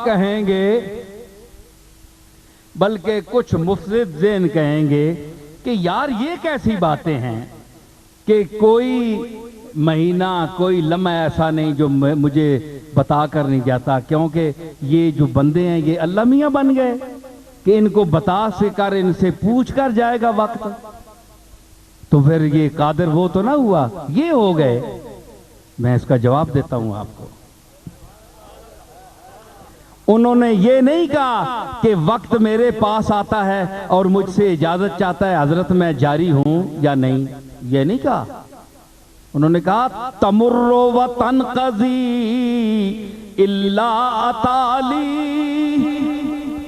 کہیں گے بلکہ کچھ مفسد ذہن کہیں گے کہ یار یہ کیسی باتیں ہیں کہ کوئی مہینہ کوئی لمحہ ایسا نہیں جو مجھے بتا کر نہیں جاتا، کیونکہ یہ جو بندے ہیں یہ اللہ میاں بن گئے کہ ان کو بتا سے کر ان سے پوچھ کر جائے گا وقت، تو پھر یہ قادر وہ تو نہ ہوا، یہ ہو گئے۔ میں اس کا جواب دیتا ہوں آپ کو۔ انہوں نے یہ نہیں کہا کہ وقت میرے پاس آتا ہے اور مجھ سے اجازت چاہتا ہے حضرت میں جاری ہوں یا نہیں، یہ نہیں کہا۔ انہوں نے کہا تمر و تنقضی الا اتالی،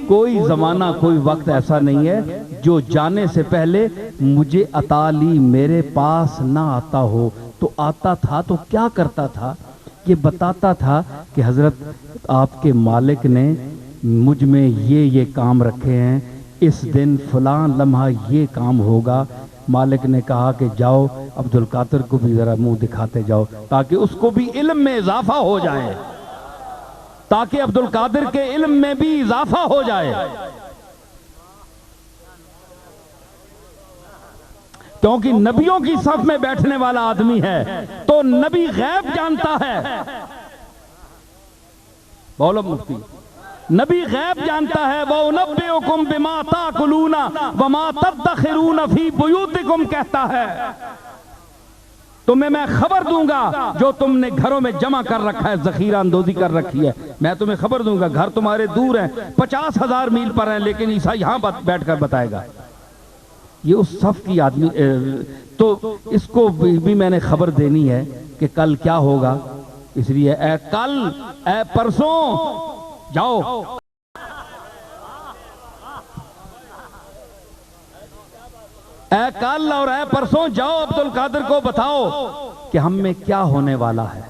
کوئی زمانہ کوئی وقت ایسا نہیں ہے جو جانے سے پہلے مجھے اتالی میرے پاس نہ آتا ہو۔ تو آتا تھا تو کیا کرتا تھا؟ یہ بتاتا تھا کہ حضرت آپ کے مالک نے مجھ میں یہ کام رکھے ہیں، اس دن فلاں لمحہ یہ کام ہوگا۔ مالک نے کہا کہ جاؤ عبد القادر کو بھی ذرا منہ دکھاتے جاؤ تاکہ اس کو بھی علم میں اضافہ ہو جائے، تاکہ عبد القادر کے علم میں بھی اضافہ ہو جائے، کیونکہ نبیوں کی صف میں بیٹھنے والا آدمی ہے تو نبی غیب جانتا ہے۔ بولو مفتی، نبی غیب جانتا ہے۔ وَأُنَبِّئُكُمْ بِمَا تَأْكُلُونَ وَمَا تَدَّخِرُونَ فِي بُيُوتِكُمْ کہتا ہے، تمہیں میں خبر دوں گا جو تم نے گھروں میں جمع کر رکھا ہے، ذخیرہ اندوزی کر رکھی ہے، میں تمہیں خبر دوں گا۔ گھر تمہارے دور ہیں، 50,000 میل پر ہیں، لیکن عیسیٰ یہاں بیٹھ کر بتائے گا۔ یہ اس صف کی آدمی، تو اس کو بھی میں نے خبر دینی ہے کہ کل کیا ہوگا، اس لیے اے کل اے پرسوں جاؤ، اے کل اور اے پرسوں جاؤ عبد القادر کو بتاؤ کہ ہم میں کیا ہونے والا ہے۔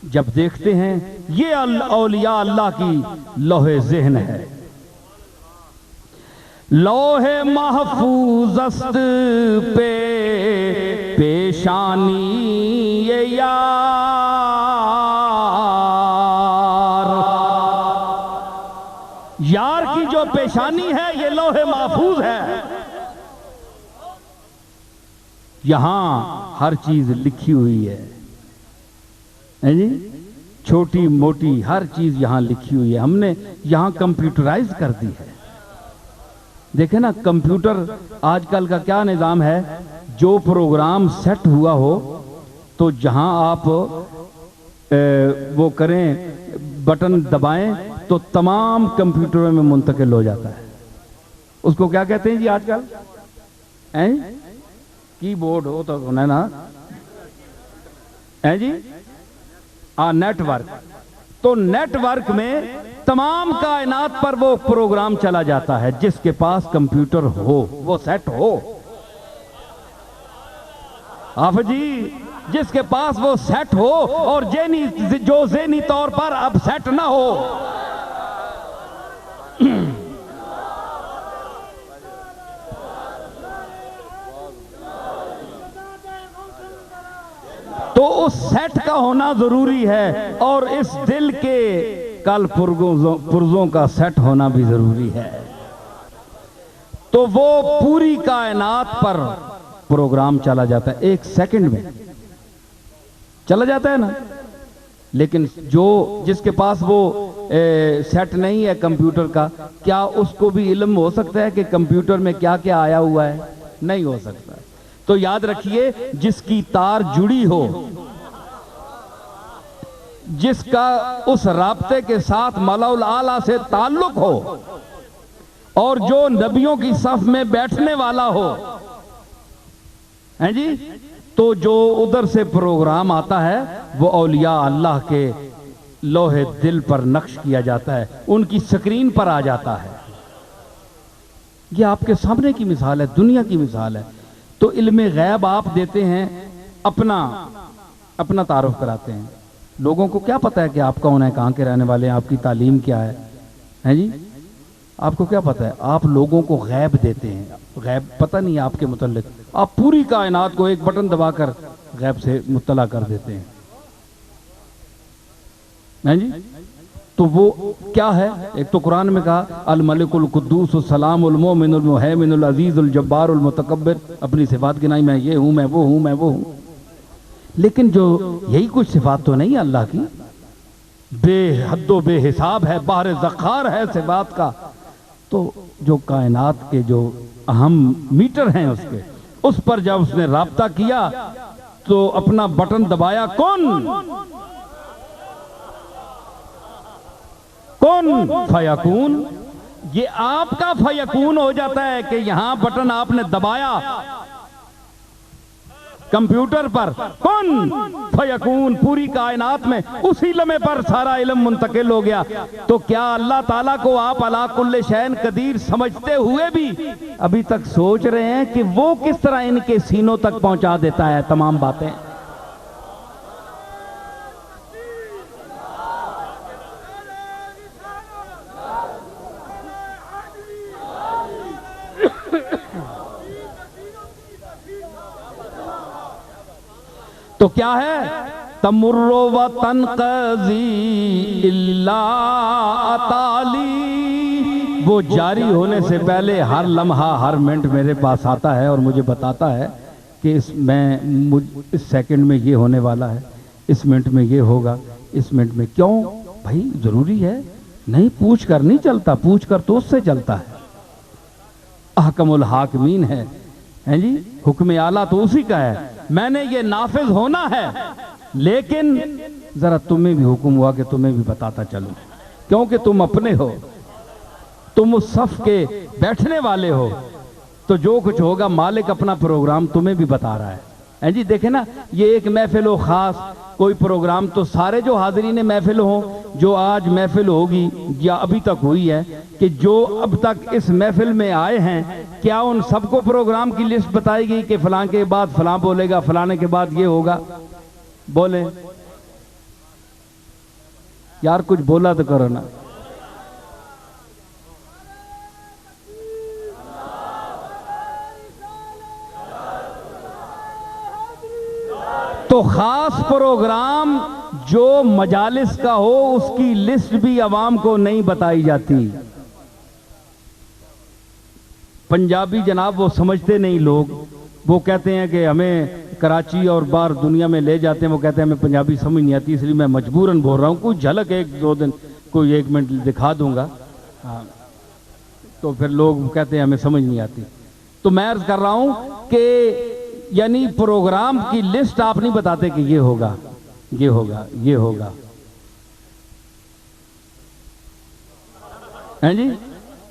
جب دیکھتے ہیں یہ اولیاء اللہ کی لوح ذہن ہے، لوح محفوظ است پہ پیشانی یہ یار کی جو پیشانی ہے یہ لوح محفوظ ہے، یہاں ہر چیز لکھی ہوئی ہے جی، چھوٹی موٹی ہر چیز یہاں لکھی ہوئی ہے۔ ہم نے یہاں کمپیوٹرائز کر دی ہے۔ دیکھیں نا کمپیوٹر آج کل کا کیا نظام ہے، جو پروگرام سیٹ ہوا ہو تو جہاں آپ وہ کریں بٹن دبائیں تو تمام کمپیوٹروں میں منتقل ہو جاتا ہے۔ اس کو کیا کہتے ہیں جی آج کل؟ کی بورڈ ہو تو ہونا ہے نا جی، نیٹ ورک۔ تو نیٹ ورک میں تمام کائنات پر وہ پروگرام چلا جاتا ہے، جس کے پاس کمپیوٹر ہو وہ سیٹ ہو۔ آف جی، جس کے پاس وہ سیٹ ہو اور جو ذہنی طور پر اب سیٹ نہ ہو، تو اس سیٹ کا ہونا ضروری ہے، اور اس دل کے کل پرزوں کا سیٹ ہونا بھی ضروری ہے۔ تو وہ پوری کائنات پر پروگرام چلا جاتا ہے، 1 سیکنڈ میں چلا جاتا ہے نا۔ لیکن جس کے پاس وہ سیٹ نہیں ہے کمپیوٹر کا، کیا اس کو بھی علم ہو سکتا ہے کہ کمپیوٹر میں کیا کیا آیا ہوا ہے؟ نہیں ہو سکتا۔ تو یاد رکھیے، جس کی تار جڑی ہو، جس کا اس رابطے کے ساتھ ملا الاعلیٰ سے تعلق ہو، اور جو نبیوں کی صف میں بیٹھنے والا ہو ہیں جی، تو جو ادھر سے پروگرام آتا ہے وہ اولیاء اللہ کے لوح دل پر نقش کیا جاتا ہے، ان کی سکرین پر آ جاتا ہے۔ یہ آپ کے سامنے کی مثال ہے، دنیا کی مثال ہے۔ تو علم غیب آپ دیتے ہیں، اپنا تعارف کراتے ہیں۔ لوگوں کو کیا پتا ہے کہ آپ کون ہیں، کہاں کے رہنے والے ہیں، آپ کی تعلیم کیا ہے جی؟ آپ کو کیا پتا ہے؟ آپ لوگوں کو غیب دیتے ہیں، غیب پتہ نہیں ہے آپ کے متعلق، آپ پوری کائنات کو ایک بٹن دبا کر غیب سے مطلع کر دیتے ہیں جی۔ تو وہ کیا ہے؟ ایک تو قرآن میں کہا الملک القدوس السلام المومن المہیمن العزیز الجبار المتکبر، اپنی صفات گنائی، میں یہ ہوں، میں وہ ہوں، میں وہ ہوں. لیکن جو یہی کچھ صفات تو نہیں اللہ کی، بے حد و بے حساب ہے، بحر ذخار ہے صفات کا. تو جو کائنات کے جو اہم میٹر ہیں اس کے، اس پر جب اس نے رابطہ کیا تو اپنا بٹن دبایا، کون فیکون. یہ آپ کا فیکون ہو جاتا ہے کہ یہاں بٹن آپ نے دبایا کمپیوٹر پر، کون فیکون، پوری کائنات میں اسی لمحے پر سارا علم منتقل ہو گیا. تو کیا اللہ تعالیٰ کو آپ علی کل شیء قدیر سمجھتے ہوئے بھی ابھی تک سوچ رہے ہیں کہ وہ کس طرح ان کے سینوں تک پہنچا دیتا ہے تمام باتیں؟ تو کیا ہے؟ تمر و تنقضی الا تعالی، وہ جاری ہونے سے پہلے ہر لمحہ ہر منٹ میرے پاس آتا ہے اور مجھے بتاتا ہے کہ اس سیکنڈ میں یہ ہونے والا ہے، اس منٹ میں یہ ہوگا، اس منٹ میں. کیوں بھائی ضروری ہے؟ نہیں، پوچھ کر نہیں چلتا، پوچھ کر تو اس سے چلتا ہے. احکم الحاکمین ہے جی، حکم اعلیٰ تو اسی کا ہے. میں نے یہ نافذ ہونا ہے، لیکن ذرا تمہیں بھی حکم ہوا کہ تمہیں بھی بتاتا چلوں، کیونکہ تم اپنے ہو، تم اس صف کے بیٹھنے والے ہو. تو جو کچھ ہوگا مالک اپنا پروگرام تمہیں بھی بتا رہا ہے جی. دیکھیں نا، یہ ایک محفل ہو خاص، کوئی پروگرام، تو سارے جو حاضرین محفل ہوں، جو آج محفل ہوگی یا ابھی تک ہوئی ہے، کہ جو اب تک اس محفل میں آئے ہیں، کیا ان سب کو پروگرام کی لسٹ بتائے گی کہ فلاں کے بعد فلاں بولے گا، فلانے کے بعد یہ ہوگا؟ بولیں یار، کچھ بولا تو کرو نا. تو خاص پروگرام جو مجالس کا ہو، اس کی لسٹ بھی عوام کو نہیں بتائی جاتی. پنجابی جناب وہ سمجھتے نہیں لوگ، وہ کہتے ہیں کہ ہمیں کراچی اور باہر دنیا میں لے جاتے ہیں، وہ کہتے ہیں ہمیں پنجابی سمجھ نہیں آتی، اس لیے میں مجبوراً بول رہا ہوں. کوئی جھلک ایک دو دن کوئی 1 منٹ دکھا دوں گا، تو پھر لوگ کہتے ہیں ہمیں سمجھ نہیں آتی. تو میں عرض کر رہا ہوں کہ یعنی پروگرام کی لسٹ آپ نہیں بتاتے کہ یہ ہوگا، یہ ہوگا، یہ ہوگا. ہیں جی،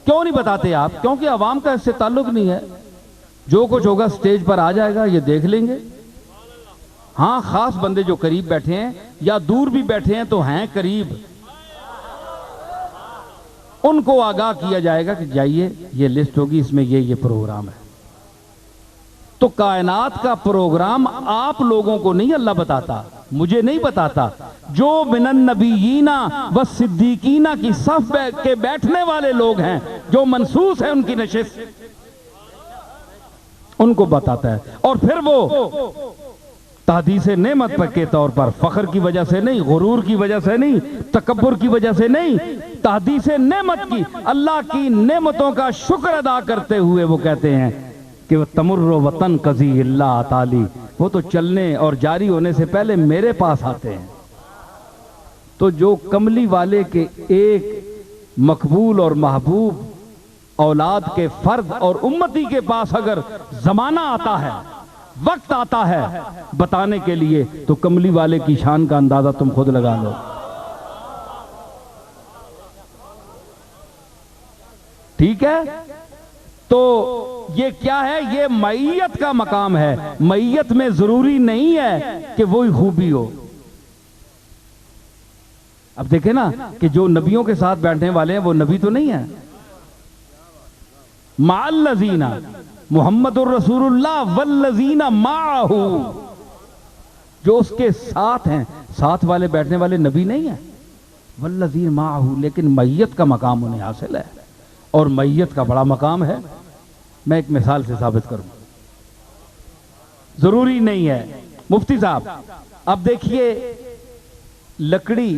کیوں نہیں بتاتے آپ؟ کیونکہ عوام کا اس سے تعلق نہیں ہے. جو کچھ ہوگا سٹیج پر آ جائے گا، یہ دیکھ لیں گے. ہاں، خاص بندے جو قریب بیٹھے ہیں یا دور بھی بیٹھے ہیں تو ہیں قریب، ان کو آگاہ کیا جائے گا کہ جائیے، یہ لسٹ ہوگی، اس میں یہ پروگرام ہے. تو کائنات کا پروگرام آپ لوگوں کو نہیں اللہ بتاتا، مجھے نہیں بتاتا. جو من النبیین والصدیقین کی صف کے بیٹھنے والے لوگ ہیں، جو منصوص ہیں ان کی نشست، ان کو بتاتا ہے. اور پھر وہ تحدیث نعمت کے طور پر، فخر کی وجہ سے نہیں، غرور کی وجہ سے نہیں، تکبر کی وجہ سے نہیں، تحدیث نعمت کی، اللہ کی نعمتوں کا شکر ادا کرتے ہوئے وہ کہتے ہیں کہ وہ تمر و تنقضی الا تعالی، وہ تو چلنے اور جاری ہونے سے پہلے میرے پاس آتے ہیں. تو جو کملی والے کے ایک مقبول اور محبوب اولاد کے فرد اور امتی کے پاس اگر زمانہ آتا ہے، وقت آتا ہے بتانے کے لیے، تو کملی والے کی شان کا اندازہ تم خود لگا لو. ٹھیک ہے؟ تو یہ کیا ہے؟ یہ معیت کا مقام ہے. معیت میں ضروری نہیں ہے کہ وہی خوبی ہو. اب دیکھیں نا کہ جو نبیوں کے ساتھ بیٹھنے والے ہیں وہ نبی تو نہیں ہیں. مع الذین، محمد الرسول اللہ والذین معہ، جو اس کے ساتھ ہیں، ساتھ والے بیٹھنے والے نبی نہیں ہیں. والذین معہ، لیکن معیت کا مقام انہیں حاصل ہے، اور معیت کا بڑا مقام ہے. میں ایک مثال سے ثابت کروں، ضروری نہیں ہے. مفتی صاحب اب دیکھیے، لکڑی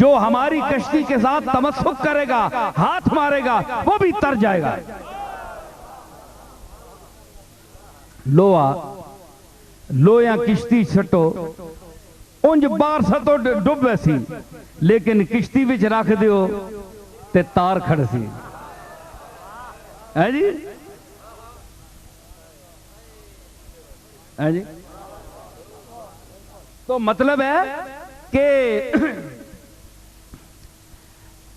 جو ہماری کشتی کے ساتھ تمسک کرے گا، ہاتھ مارے گا، وہ بھی تر جائے گا۔ لویا کشتی چھٹو انج بار ستو ڈب ویسی، لیکن کشتی وچ رکھ دیو تے تار کھڑ سی، ہے جی، ہے جی۔ تو مطلب ہے کہ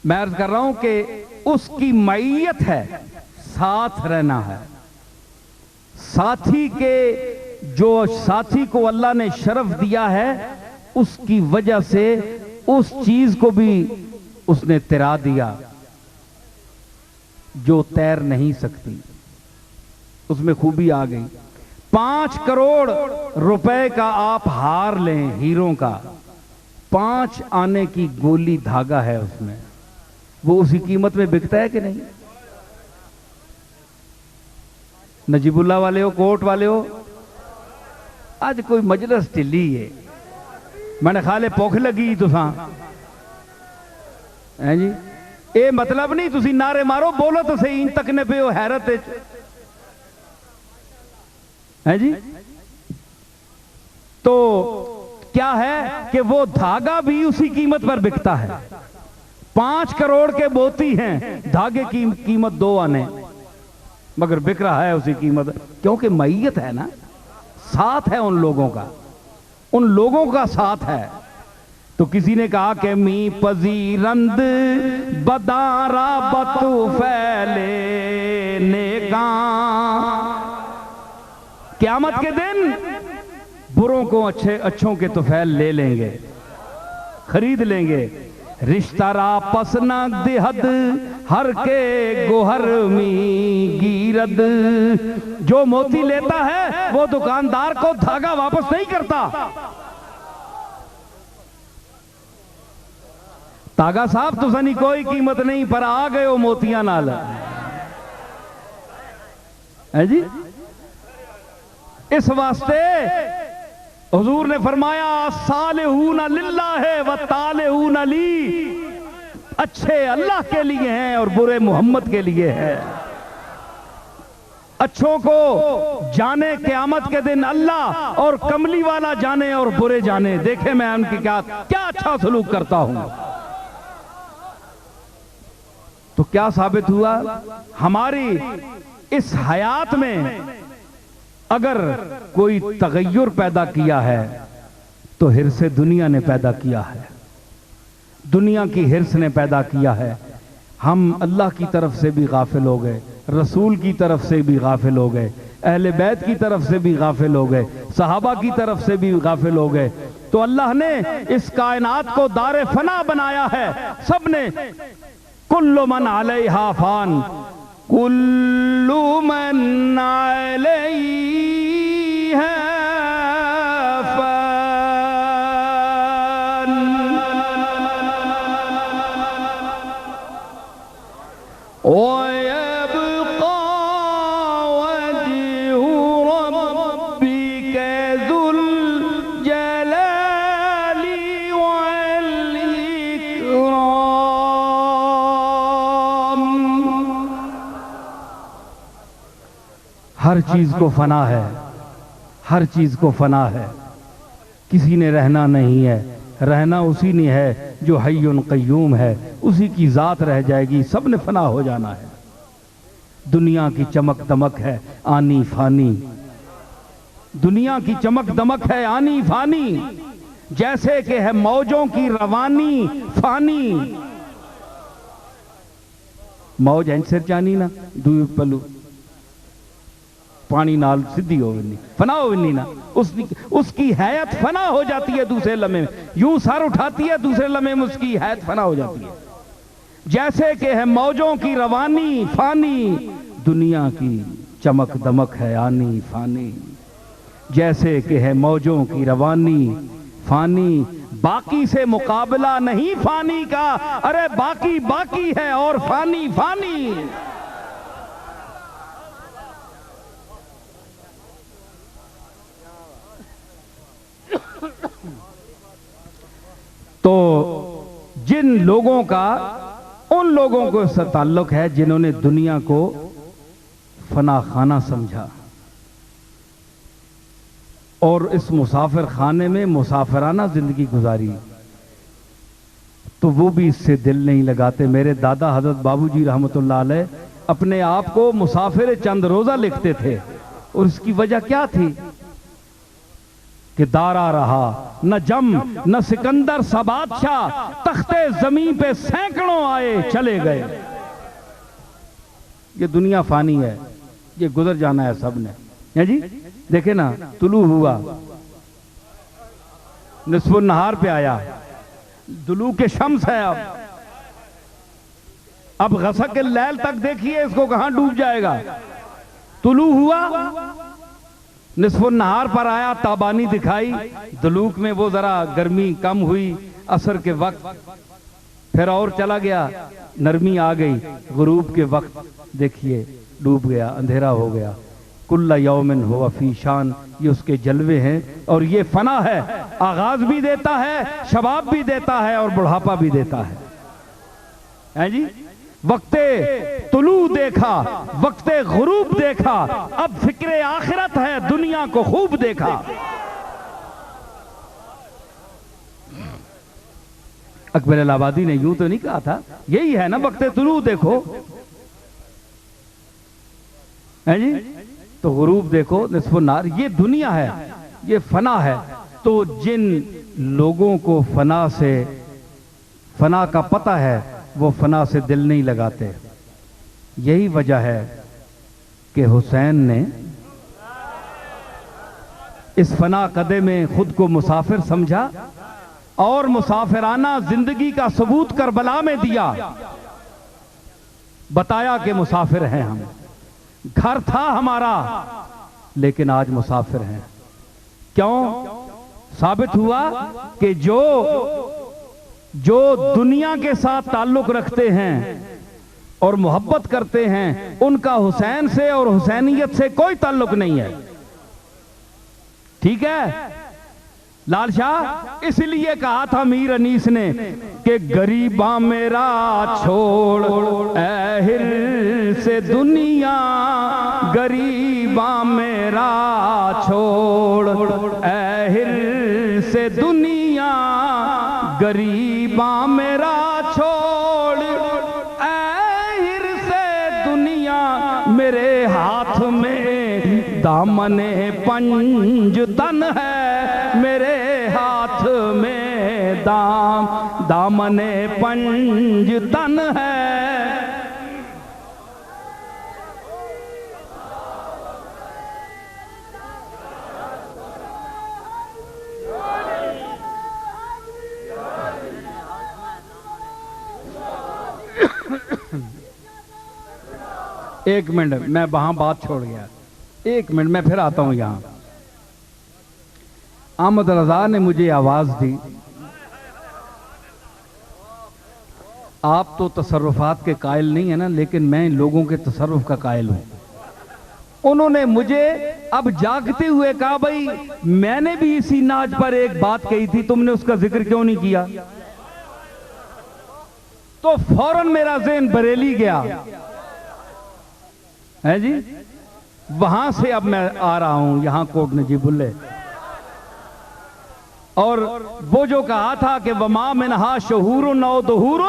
میں عرض کر رہا ہوں کہ اس کی معیت ہے، ساتھ رہنا ہے۔ ساتھی کے جو ساتھی کو اللہ نے شرف دیا ہے، اس کی وجہ سے اس چیز کو بھی اس نے تیرا دیا جو تیر نہیں سکتی، اس میں خوبی آ گئی۔ 5 کروڑ روپے کا آپ ہار لیں ہیروں کا، 5 آنے کی گولی دھاگا ہے اس میں، وہ اسی قیمت میں بکتا ہے کہ نہیں؟ نجیب اللہ والے ہو، کوٹ والے ہو، آج کوئی مجلس ٹلی ہے، میں نے خالے پوکھ لگی تو ساں ہیں جی، اے مطلب نہیں تسی نعرے مارو، بولو تو صحیح، ان تک نے پہ ہو حیرت ہے جی۔ تو کیا ہے کہ وہ دھاگا بھی اسی قیمت پر بکتا ہے۔ 5 کروڑ کے موتی ہیں، دھاگے کی قیمت 2 آنے، مگر بک رہا ہے اسی قیمت، کیونکہ معیت ہے نا، ساتھ ہے ان لوگوں کا، ان لوگوں کا ساتھ ہے۔ تو کسی نے کہا کہ می پذیرند بدارا بتو پھیلے نیکاں، قیامت کے دن بروں کو اچھوں کے طفیل لے لیں گے، خرید لیں گے۔ رشتہ را پسنا دہد ہر کے گوہر می گیرد، جو موتی لیتا ہے وہ دکاندار کو دھاگا واپس نہیں کرتا۔ تاگا صاحب تو سنی کوئی قیمت نہیں، پر آ گئے ہو موتیاں نال، ہے جی۔ اس واسطے حضور نے فرمایا صالحون للہ و طالحون لی، اچھے اللہ کے لیے ہیں اور برے محمد کے لیے ہیں۔ اچھوں کو جانے قیامت کے دن اللہ، اور کملی والا جانے اور برے جانے، دیکھیں میں ان کی کیا اچھا سلوک کرتا ہوں۔ تو کیا ثابت ہوا؟ ہماری اس حیات میں اگر کوئی تغیر پیدا کیا ہے تو حرص دنیا نے پیدا کیا ہے، دنیا کی حرص نے پیدا کیا ہے۔ ہم اللہ کی طرف سے بھی غافل ہو گئے، رسول کی طرف سے بھی غافل ہو گئے، اہل بیت کی طرف سے بھی غافل ہو گئے، صحابہ کی طرف سے بھی غافل ہو گئے۔ تو اللہ نے اس کائنات کو دار فنا بنایا ہے، سب نے کل من علیہا فان، کل من علیہا فان، وَيَبْقَى وَجْهُ رَبِّكَ ذُو الْجَلَالِ وَالْإِكْرَامِ۔ ہر چیز کو فنا ہے، ہر چیز کو فنا ہے، کسی نے رہنا نہیں ہے، رہنا اسی نے ہے جو حی قیوم ہے، اسی کی ذات رہ جائے گی، سب نے فنا ہو جانا ہے۔ دنیا کی چمک دمک ہے آنی فانی، دنیا کی چمک دمک ہے آنی فانی، جیسے کہ ہے موجوں کی روانی فانی۔ موج انسر چانی نا دوئی پلو پانی نال سدھی ہو ونی، فنا ہو ونی نا، اس کی حیات فنا ہو جاتی ہے دوسرے لمحے میں، یوں سر اٹھاتی ہے دوسرے لمحے میں اس کی حیات فنا ہو جاتی ہے۔ جیسے کہ ہے موجوں کی روانی فانی، دنیا کی چمک دمک ہے آنی فانی، جیسے کہ ہے موجوں کی روانی فانی، باقی سے مقابلہ نہیں فانی کا، ارے باقی باقی ہے اور فانی فانی۔ تو جن لوگوں کا ان لوگوں کو سے تعلق ہے جنہوں نے دنیا کو فنا خانہ سمجھا اور اس مسافر خانے میں مسافرانہ زندگی گزاری، تو وہ بھی اس سے دل نہیں لگاتے۔ میرے دادا حضرت بابو جی رحمت اللہ علیہ اپنے آپ کو مسافر چند روزہ لکھتے تھے، اور اس کی وجہ کیا تھی کہ دارا رہا نہ جم نہ سکندر سا بادشاہ، تخت زمین پہ سینکڑوں آئے چلے گئے۔ یہ دنیا فانی ہے، یہ گزر جانا ہے سب نے۔ جی دیکھیں نا، طلوع ہوا، نصف النہار پہ آیا، دلو کے شمس ہے، اب غسق اللیل تک دیکھیے اس کو کہاں ڈوب جائے گا۔ طلوع ہوا، نصف النہار پر آیا، تابانی دکھائی، دلوک میں وہ ذرا گرمی کم ہوئی عصر کے وقت، پھر اور چلا گیا، نرمی آ گئی، غروب کے وقت دیکھیے ڈوب گیا، اندھیرا ہو گیا۔ کل یومن ہوا فی شان، یہ اس کے جلوے ہیں، اور یہ فنا ہے، آغاز بھی دیتا ہے، شباب بھی دیتا ہے، اور بڑھاپا بھی دیتا ہے جی۔ وقت طلوع دیکھا، وقت غروب دیکھا، اب فکر آخرت ہے، دنیا کو خوب دیکھا۔ اکبر الہآبادی نے یوں تو نہیں کہا تھا، یہی ہے نا وقت طلوع دیکھو جی، تو غروب دیکھو، نصف النہار، یہ دنیا ہے، یہ فنا ہے۔ تو جن لوگوں کو فنا کا پتہ ہے وہ فنا سے دل نہیں لگاتے۔ یہی وجہ ہے کہ حسین نے اس فنا قدے میں خود کو مسافر سمجھا اور مسافرانہ زندگی کا ثبوت کربلا میں دیا، بتایا کہ مسافر ہیں ہم، گھر تھا ہمارا لیکن آج مسافر ہیں۔ کیوں؟ ثابت ہوا کہ جو دنیا کے ساتھ تعلق رکھتے ہیں اور محبت کرتے ہیں، ان کا حسین سے اور حسینیت سے کوئی تعلق نہیں ہے۔ ٹھیک ہے؟ لال شاہ اس لیے کہا تھا میر انیس نے کہ غریباں میرا چھوڑ اے حرص دنیا، غریباں میرا چھوڑ اے حرص دنیا، غریباں میرا چھوڑ اے حرص دنیا، میرے ہاتھ میں دامن پنج تن ہے، میرے ہاتھ میں دامن پنج تن ہے۔ ایک منٹ میں وہاں بات چھوڑ گیا، ایک منٹ میں پھر آتا ہوں یہاں۔ احمد رضا نے مجھے آواز دی، آپ تو تصرفات کے قائل نہیں ہیں نا، لیکن میں لوگوں کے تصرف کا قائل ہوں۔ انہوں نے مجھے اب جاگتے ہوئے کہا، بھائی میں نے بھی اسی ناج پر ایک بات کہی تھی، تم نے اس کا ذکر کیوں نہیں کیا؟ تو فوراً میرا ذہن بریلی گیا ہے جی، وہاں سے اب میں آ رہا ہوں یہاں کوٹ نجیب اللہ، اور وہ جو کہا تھا کہ وما منہا شہور او دہور،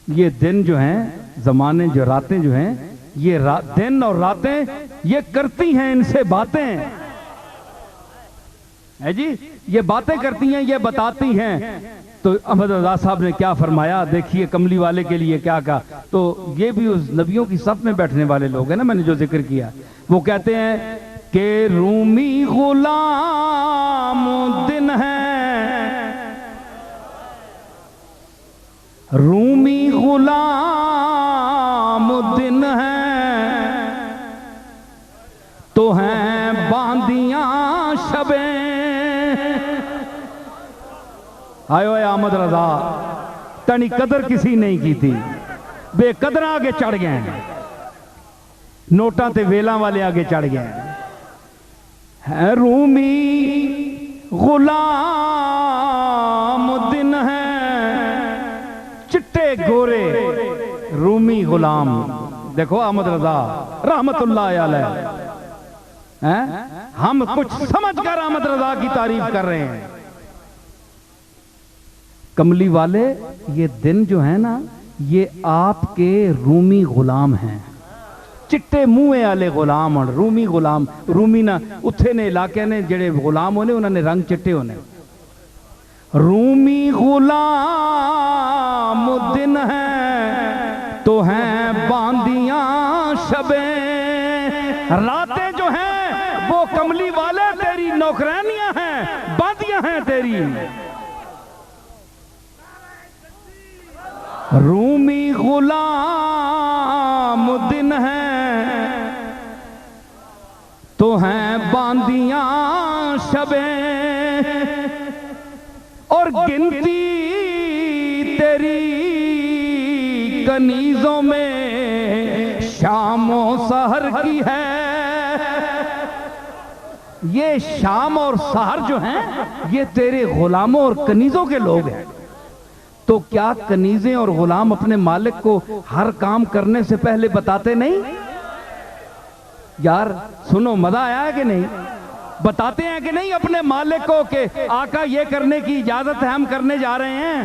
یہ دن جو ہیں، زمانے جو راتیں جو ہیں، یہ دن اور راتیں یہ کرتی ہیں ان سے باتیں ہے جی، یہ باتیں کرتی ہیں، یہ بتاتی ہیں۔ تو احمد رضا صاحب نے کیا فرمایا دیکھیے، کملی والے کے لیے کیا کہا۔ تو یہ بھی اس نبیوں کی صف میں بیٹھنے والے لوگ ہیں نا، میں نے جو ذکر کیا، وہ کہتے ہیں کہ رومی غلام دن ہے، رومی غلام دن ہے، تو ہیں باندیاں شبیں۔ آئے احمد رضا تنی قدر کسی نہیں کی تھی، بے قدر آگے چڑھ گئے ہیں، نوٹاں تے ویلاں والے آگے چڑھ گئے ہیں۔ رومی غلام گورے رومی غلام. دیکھو احمد رضا رحمت اللہ علیہ، ہم کچھ سمجھ کر احمد رضا کی تعریف کر رہے ہیں. کملی والے یہ دن جو ہیں نا یہ آپ کے رومی غلام ہیں، چٹے منہ والے غلام. اور رومی غلام، رومی نہ اتھے نے علاقے نے جڑے غلام ہونے انہوں نے رنگ چٹے ہونے. رومی غلام دن ہیں تو ہیں باندیاں شبیں، راتیں جو ہیں وہ کملی والے تیری نوکرانیاں ہیں، باندیاں ہیں تیری. رومی غلام دن ہیں تو ہیں باندیاں شبیں، اور گنتی تیری کنیزوں میں شام و سحر کی ہے. یہ شام اور سحر جو ہیں یہ تیرے غلاموں اور کنیزوں کے لوگ ہیں. تو کیا کنیزیں اور غلام اپنے مالک کو ہر کام کرنے سے پہلے بتاتے نہیں؟ یار سنو، مزہ آیا ہے کہ نہیں؟ بتاتے ہیں کہ نہیں اپنے مالک کو کہ آقا یہ کرنے کی اجازت ہے، ہم کرنے جا رہے ہیں.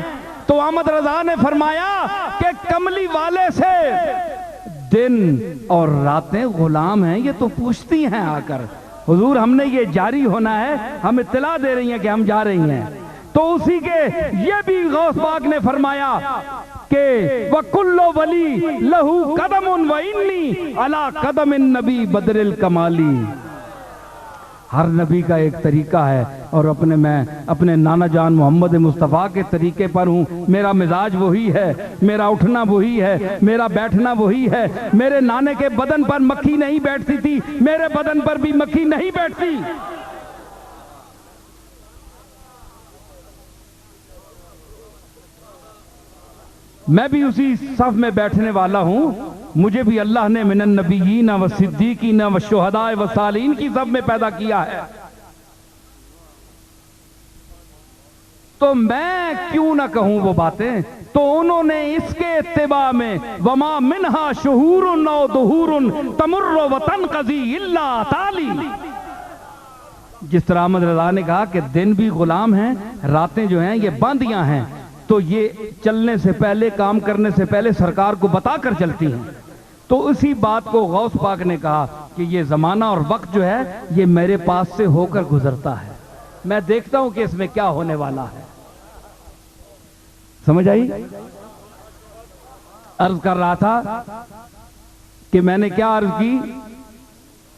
تو احمد رضا نے فرمایا کہ کملی والے سے دن اور راتیں غلام ہیں، یہ تو پوچھتی ہیں آ کر حضور ہم نے یہ جاری ہونا ہے، ہم اطلاع دے رہی ہیں کہ ہم جا رہی ہیں. تو اسی کے یہ بھی غوث پاک نے فرمایا کہ وَكُلُّ وَلِي لَهُ قَدَمٌ وَإِنِّي عَلَىٰ قَدَمِ النَّبِي بَدْرِ الْكَمَالِ. ہر نبی کا ایک طریقہ ہے اور میں اپنے نانا جان محمد مصطفیٰ کے طریقے پر ہوں. میرا مزاج وہی ہے، میرا اٹھنا وہی ہے، میرا بیٹھنا وہی ہے. میرے نانے کے بدن پر مکھی نہیں بیٹھتی تھی، میرے بدن پر بھی مکھی نہیں بیٹھتی. میں بھی اسی صف میں بیٹھنے والا ہوں. مجھے بھی اللہ نے من النبیین و صدیقین و شہداء و صالحین کی صف میں پیدا کیا ہے. تو میں کیوں نہ کہوں وہ باتیں. تو انہوں نے اس کے اتباع میں وما منہا شہور و دہور تمر و تنقضی الا تالی، جس طرح احمد رضا نے کہا کہ دن بھی غلام ہیں، راتیں جو ہیں یہ باندیاں ہیں. تو یہ چلنے سے پہلے، کام کرنے سے پہلے سرکار کو بتا کر چلتی ہیں. تو اسی بات کو غوث پاک نے کہا کہ یہ زمانہ اور وقت جو ہے یہ میرے پاس سے ہو کر گزرتا ہے، میں دیکھتا ہوں کہ اس میں کیا ہونے والا ہے. سمجھ آئی؟ عرض کر رہا تھا کہ میں نے کیا عرض کی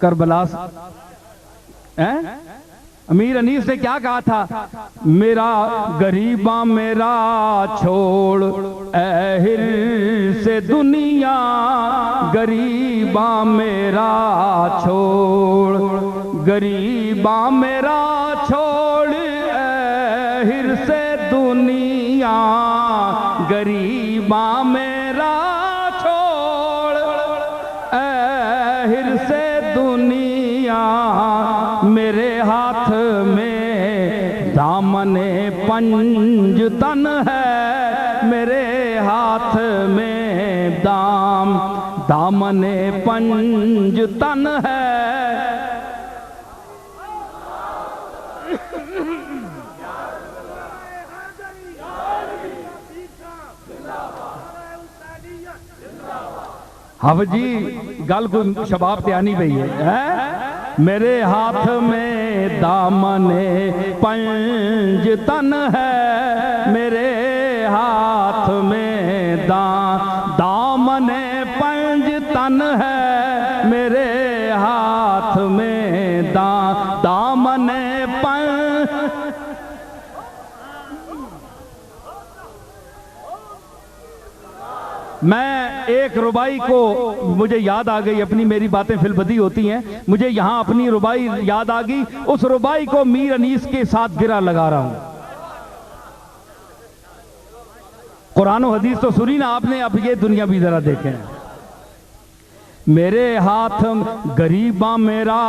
کربلا امیر انیس نے کیا کہا تھا؟ میرا غریباں میرا چھوڑ اے ہر سے دنیا، غریباں میرا چھوڑ، غریباں میرا چھوڑ اے ہر سے دنیا، غریباں میرا چھوڑ اے ہر سے دنیا. میرے ہاتھ میں دامن پنج تن ہے، میرے ہاتھ میں دامن پنج تن ہے. حافظ جی گل کو شباب تے آنی پئی ہے. میرے ہاتھ میں دامن پنج تن ہے، میرے ہاتھ میں دامن پنج تن ہے، میرے ہاتھ میں دامن پنج. میں ایک ربائی کو مجھے یاد آ گئی، اپنی میری باتیں فی البدی ہوتی ہیں، مجھے یہاں اپنی ربائی یاد آ گئی. اس ربائی کو میر انیس کے ساتھ گرا لگا رہا ہوں. قرآن و حدیث تو سنی نا آپ نے، اب یہ دنیا بھی ذرا دیکھیں. میرے ہاتھ غریباں میرا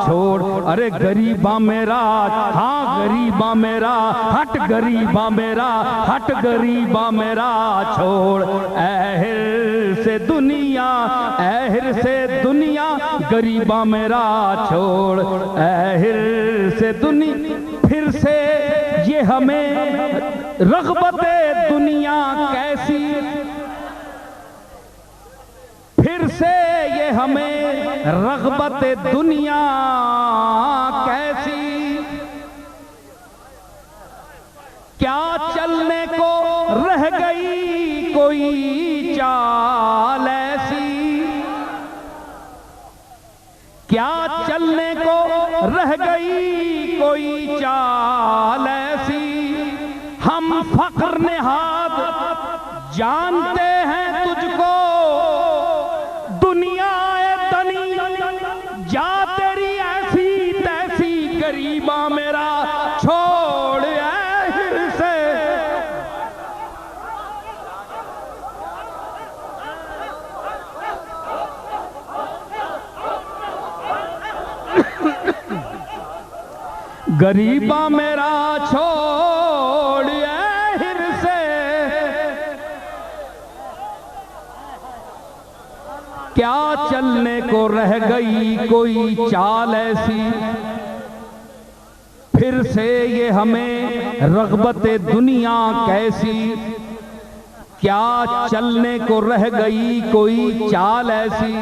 چھوڑ، ارے غریباں میرا، ہاں غریباں میرا ہٹ، غریباں میرا ہٹ، غریباں میرا چھوڑ، اہر سے دنیا، اہر سے دنیا غریباں میرا چھوڑ، اہر سے دنیا، پھر سے یہ ہمیں رغبت دنیا کیسی، پھر سے یہ ہمیں رغبت دنیا کیسی، کیا چلنے کو رہ گئی کوئی چال ایسی، کیا چلنے کو رہ گئی کوئی چال ایسی، ہم فقر نہاد جانتے ہیں تجھ کو، جا تیری ایسی تیسی غریباں میرا چھوڑ، اہر سے غریباں میرا چھوڑ، اہر سے کیا چلنے کو رہ گئی کوئی چال ایسی، پھر سے یہ ہمیں رغبت دنیا کیسی، کیا چلنے کو رہ گئی کوئی چال ایسی،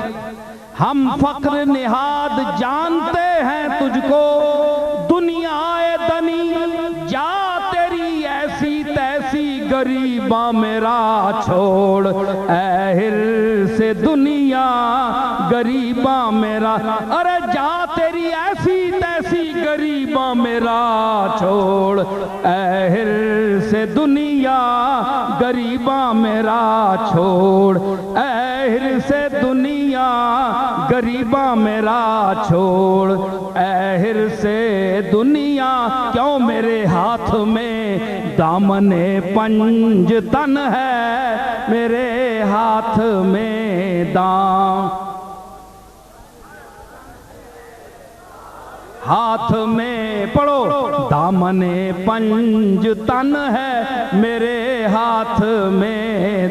ہم فقر نہاد جانتے ہیں تجھ کو، دنیا دنی جا تیری ایسی تیسی غریباں میرا چھوڑ، اہر سے دنیا غریباں میرا، ارے جا تیری ایسی تیسی غریباں میرا چھوڑ، اہر سے دنیا غریباں میرا چھوڑ، اہر سے دنیا غریباں میرا چھوڑ، اہر سے دنیا، کیوں میرے ہاتھ میں دامن پنج تن ہے، میرے ہاتھ میں ہاتھ میں پڑھو دامن پنج تن ہے، میرے ہاتھ میں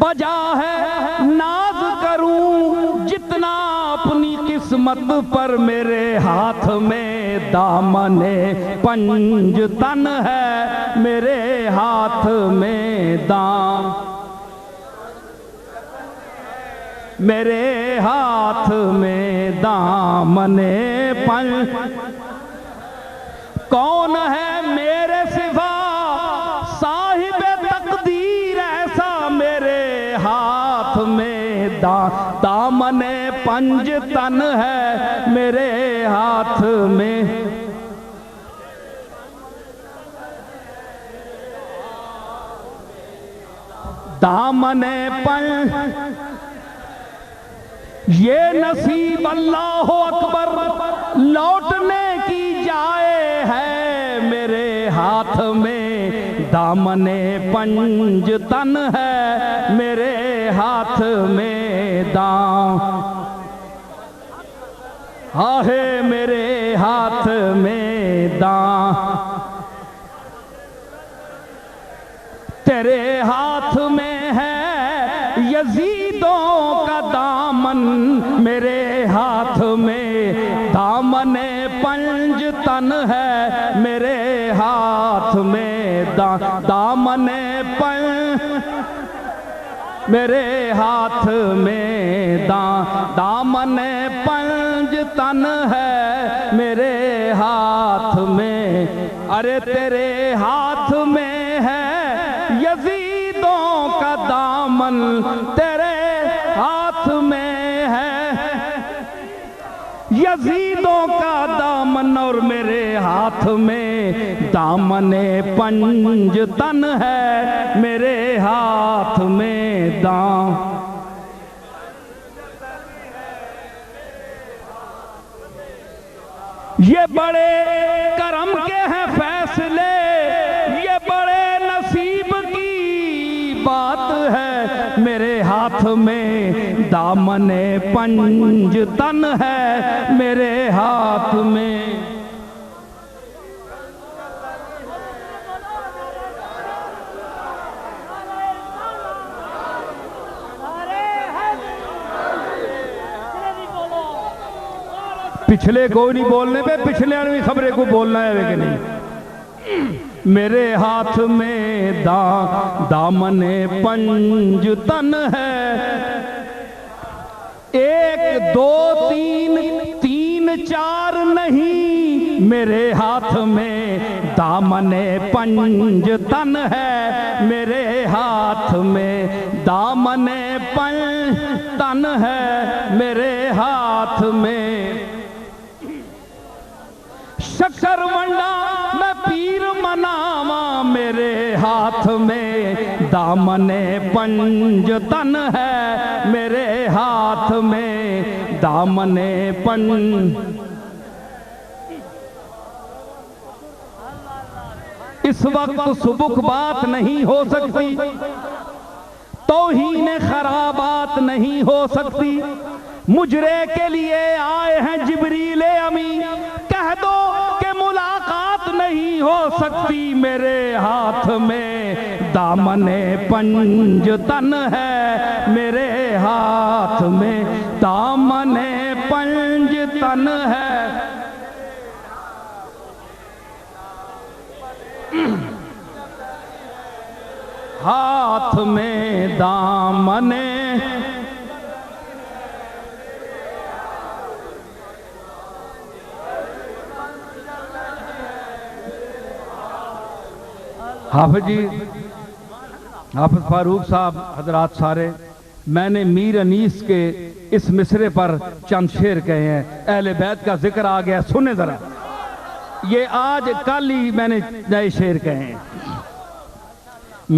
بجا ہے ناز کروں جتنا اپنی قسمت پر، میرے ہاتھ میں دامن پنج تن ہے، میرے ہاتھ میں میرے ہاتھ میں دامن پنج، کون ہے میرے سوا صاحب تقدیر ایسا، میرے ہاتھ میں دامن پنج تن ہے، میرے ہاتھ میں دامن پنج، یہ نصیب اللہ اکبر لوٹنے کی جائے ہے، میرے ہاتھ میں دامن پنج تن ہے، میرے ہاتھ میں ہے، میرے ہاتھ میں تیرے ہاتھ میں ہے یزیدوں کا دامن، میرے ہاتھ میں دامن پنج تن ہے، میرے ہاتھ میں دامن پنج، میرے ہاتھ میں دامن پنج تن ہے، میرے ہاتھ میں، ارے تیرے ہاتھ میں ہے یزیدوں کا دامن، تیرے ہاتھ میں ہے یزیدوں کا دامن، اور میرے ہاتھ میں دامن پنج تن ہے، میرے ہاتھ میں یہ بڑے کرم کے ہیں فیصلے، یہ بڑے نصیب کی بات ہے، ہاتھ میں دامن پنج تن ہے، میرے ہاتھ میں پچھلے کوئی نہیں بولنے پہ، پچھلے آنوی خبریں کو بولنا ہے کہ نہیں۔ میرے ہاتھ میں دامن پنج تن ہے، ایک دو تین تین چار نہیں، میرے ہاتھ میں دامن پنج تن ہے، میرے ہاتھ میں دامن پنج تن ہے، میرے ہاتھ میں شکر ونڈا میں پیر مناواں، میرے ہاتھ میں دامن پنج تن ہے، میرے ہاتھ میں دامن پنج۔ اس وقت سبک بات نہیں ہو سکتی، توہین خرابات نہیں ہو سکتی، مجرے کے لیے آئے ہیں جبریل امی، کہہ دو کہ ملاقات نہیں ہو سکتی، میرے ہاتھ میں دامن پنج تن ہے، میرے ہاتھ میں دامن پنج تن ہے۔ ہاتھ میں دامن حافظ جی، حافظ فاروق صاحب حضرات سارے، میں نے میر انیس کے اس مصرے پر چند شعر کہے ہیں، اہل بیت کا ذکر آ گیا، سنیں ذرا، یہ آج کل ہی میں نے نئے شعر کہے ہیں۔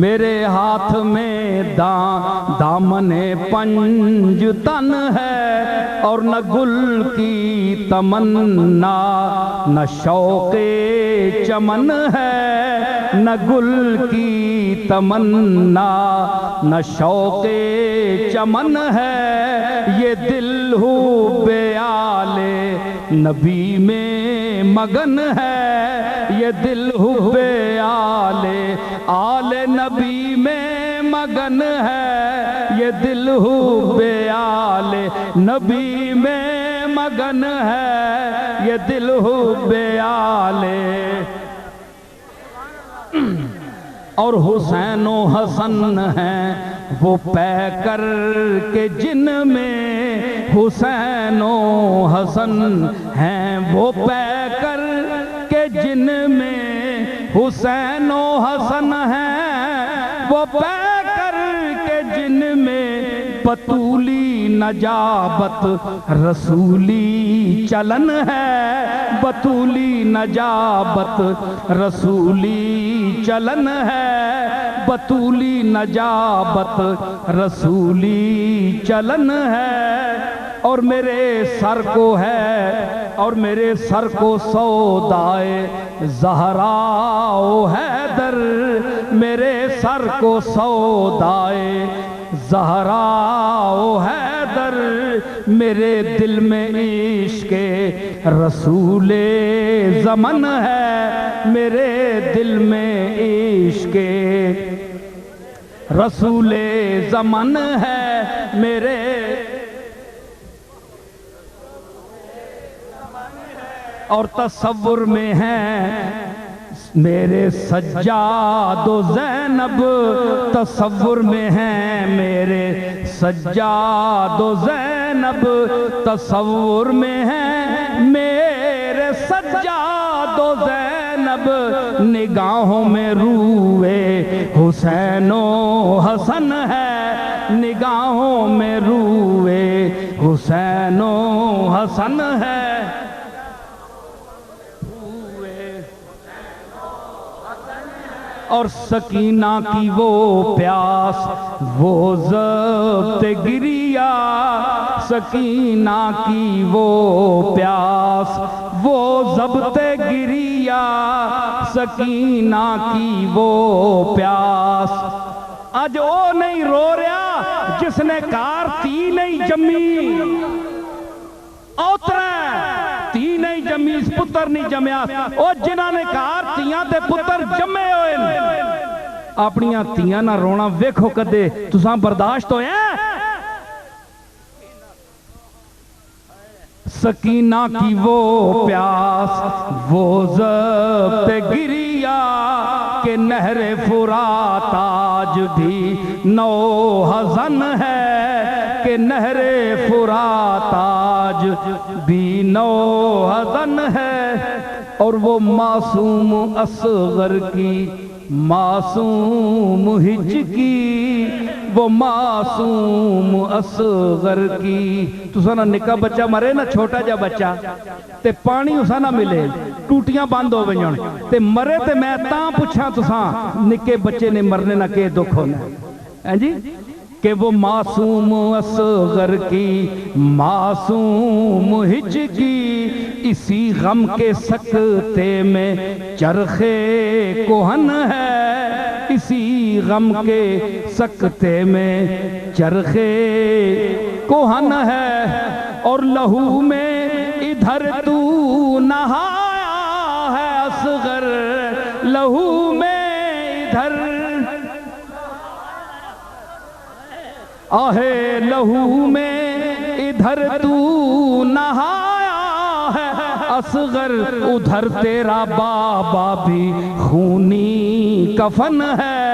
میرے ہاتھ میں دامن پنج تن ہے، اور نہ گل کی تمنا نہ شوق چمن ہے، نہ گل کی تمنا نہ شوق چمن ہے، یہ دل حب آل نبی میں مگن ہے، یہ دل حب آل نبی میں مگن ہے، یہ دل حب آل نبی میں مگن ہے، یہ دل حب آل۔ اور حسین و حسن ہیں وہ پے کر کے جن میں، حسین و حسن ہیں وہ پے کر کے جن میں، حسین و حسن ہیں وہ پے کر کے جن میں، بطولی نجابت رسولی چلن ہے، بطولی نجابت رسولی چلن ہے، بطولی نجابت رسولی چلن ہے، اور میرے سر کو ہے، اور میرے سر کو سودائے زہرا و حیدر، میرے سر کو سودائے زہرا و حیدر، میرے دل میں عشق رسول زمن ہے، میرے دل میں عشق رسول زمن ہے، میرے اور تصور میں ہیں میرے سجاد و زینب، تصور میں ہیں میرے سجاد و زینب، تصور میں ہیں میرے سجاد و زینب، نگاہوں میں روئے حسین و حسن ہے، نگاہوں میں روئے حسین و حسن ہے، اور سکینہ کی وہ پیاس وہ ضبط گریہ، سکینہ کی وہ پیاس وہ ضبط گریہ، سکینہ کی وہ پیاس اج او نہیں رو رہا جس نے کار تی نہیں جمی، اوترا تی نہیں جمی، اس پتر نہیں جمیا، او جنہاں نے کار تیاں تے پتر جمے ہوئے اپنیاں تیاں نہ رونا ویکھو کدے تساں برداشت ہوئے ہیں؟ سکینہ کی وہ پیاس وہ ضبط گریا کہ نہر فرات آج بھی نو حزن ہے، کہ نہر فرات آج بھی نو حزن ہے، اور وہ معصوم اصغر کی معصوم ہج کی، وہ معصوم اصغر کی، تساں نہ نکا بچہ مرے نہ چھوٹا جا بچہ تے پانی اسا نہ ملے ٹوٹیاں بند ہو گئیں تے مرے تے میں تاں پوچھاں تساں نکے بچے نے مرنے نہ کہ دکھ ہونا جی، کہ وہ معصوم اصغر کی معصوم ہج کی، اسی غم کے سکتے میں چرخے کوہن ہے، اسی غم کے سکتے میں چرخے کوہن ہے، اور لہو میں ادھر تو نہایا ہے اصغر، لہو میں ادھر آہے لہو میں ادھر تو نہایا ہے اصغر، ادھر تیرا بابا بھی خونی کفن ہے،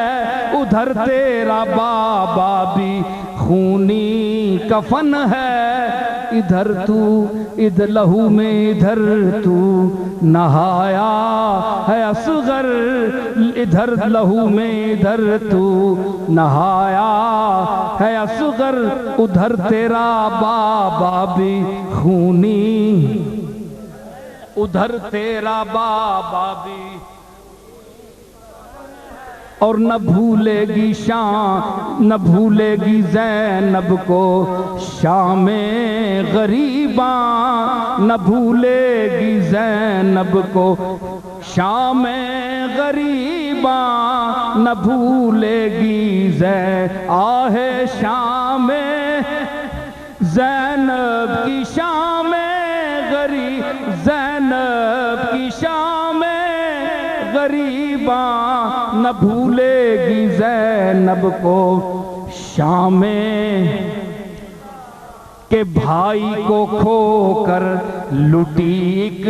ادھر تیرا بابا بھی خونی کفن ہے، ادھر تو ادھر لہو میں ادھر تو نہایا ہے اصغر، ادھر لہو میں ادھر تو نہایا ہے اصغر، ادھر تیرا بابا بھی خونی، ادھر تیرا بابا بھی، اور نہ بھولے گی شام، نہ بھولے گی زینب کو شام غریباں، نہ بھولے گی زینب کو شام غریباں، نہ بھولے گی آہ شام زینب کی شام غریب، زینب کی شام غریباں، نہ بھولے گی زینب کو شام کہ بھائی کو کھو کر لٹی ایک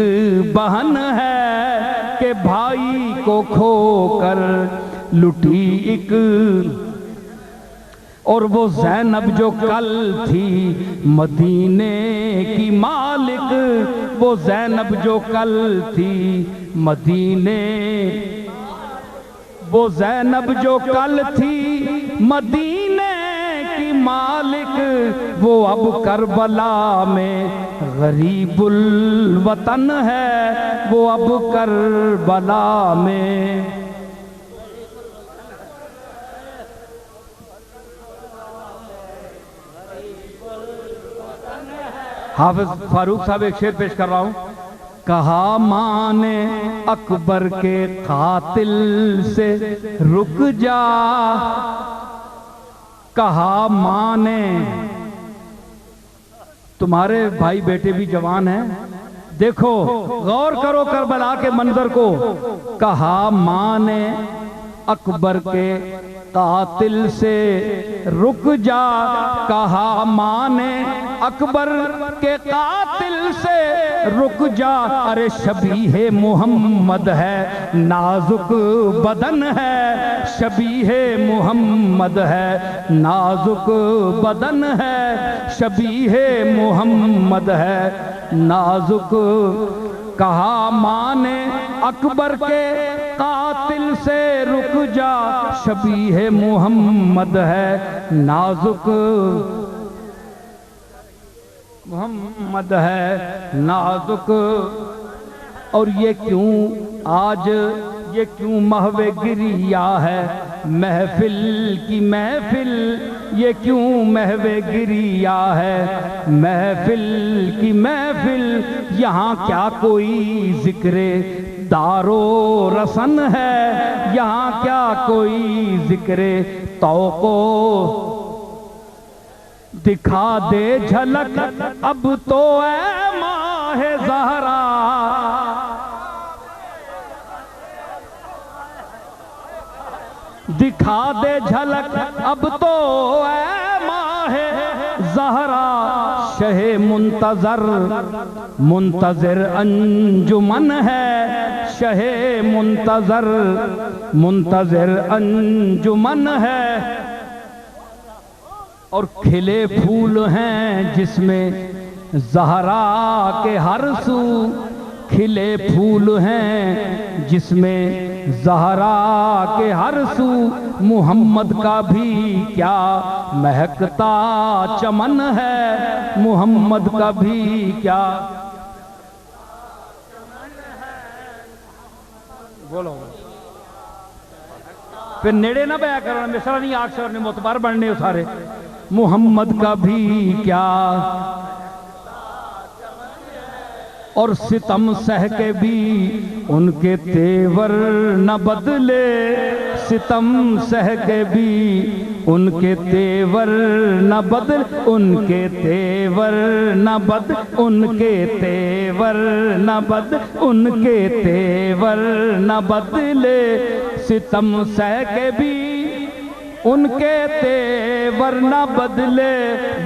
بہن ہے، کہ بھائی کو کھو کر لٹی ایک، اور وہ زینب جو کل تھی مدینے کی مالک، وہ زینب جو کل تھی مدینے، وہ زینب جو کل تھی مدینے کی مالک، وہ اب کربلا میں غریب الوطن ہے، وہ اب کربلا میں حافظ فاروق صاحب ایک شعر پیش کر رہا ہوں، کہا ماں نے اکبر کے قاتل سے رک جا، کہا ماں نے، تمہارے بھائی بیٹے بھی جوان ہیں، دیکھو غور کرو کربلا کے منظر کو، کہا ماں نے اکبر کے قاتل سے رک جا، کہا ماں نے اکبر کے قاتل سے رک جا، ارے شبیہ محمد ہے نازک بدن ہے، شبیہ محمد ہے نازک بدن ہے، شبیہ محمد ہے نازک، کہا ماں نے اکبر کے قاتل سے رک جا، شبیہ محمد ہے نازک، محمد ہے نازک، اور یہ کیوں آج یہ کیوں محو گریہ ہے محفل کی محفل، یہ کیوں محو گریہ ہے محفل کی محفل، یہاں کیا کوئی ذکر دار و رسن ہے، یہاں کیا کوئی ذکر تو کو دکھا دے جھلک اب تو اے ماہ زہرا، دکھا دے جھلک اب تو اے ماہ زہرا، شہ منتظر منتظر انجمن ہے، شہ منتظر منتظر انجمن ہے، اور کھلے پھول ہیں جس میں زہرا کے ہر سو، کھلے پھول ہیں جس میں زہرا کے ہر سو، محمد کا بھی کیا مہکتا چمن ہے، محمد کا بھی کیا بولو پھر نیڑے نہ بیعہ کرنا، مصرہ نہیں آکشر نے معتبر بننے ہو سارے، محمد کا بھی کیا، اور ستم سہ کے بھی ان کے تیور نہ بدلے، ستم سہ کے بھی ان کے تیور نہ بدل، ان کے تیور نہ بد، ان کے تیور نہ بد، ان کے تیور نہ بدلے، ستم سہ کے بھی ان کے تیور نہ بدلے،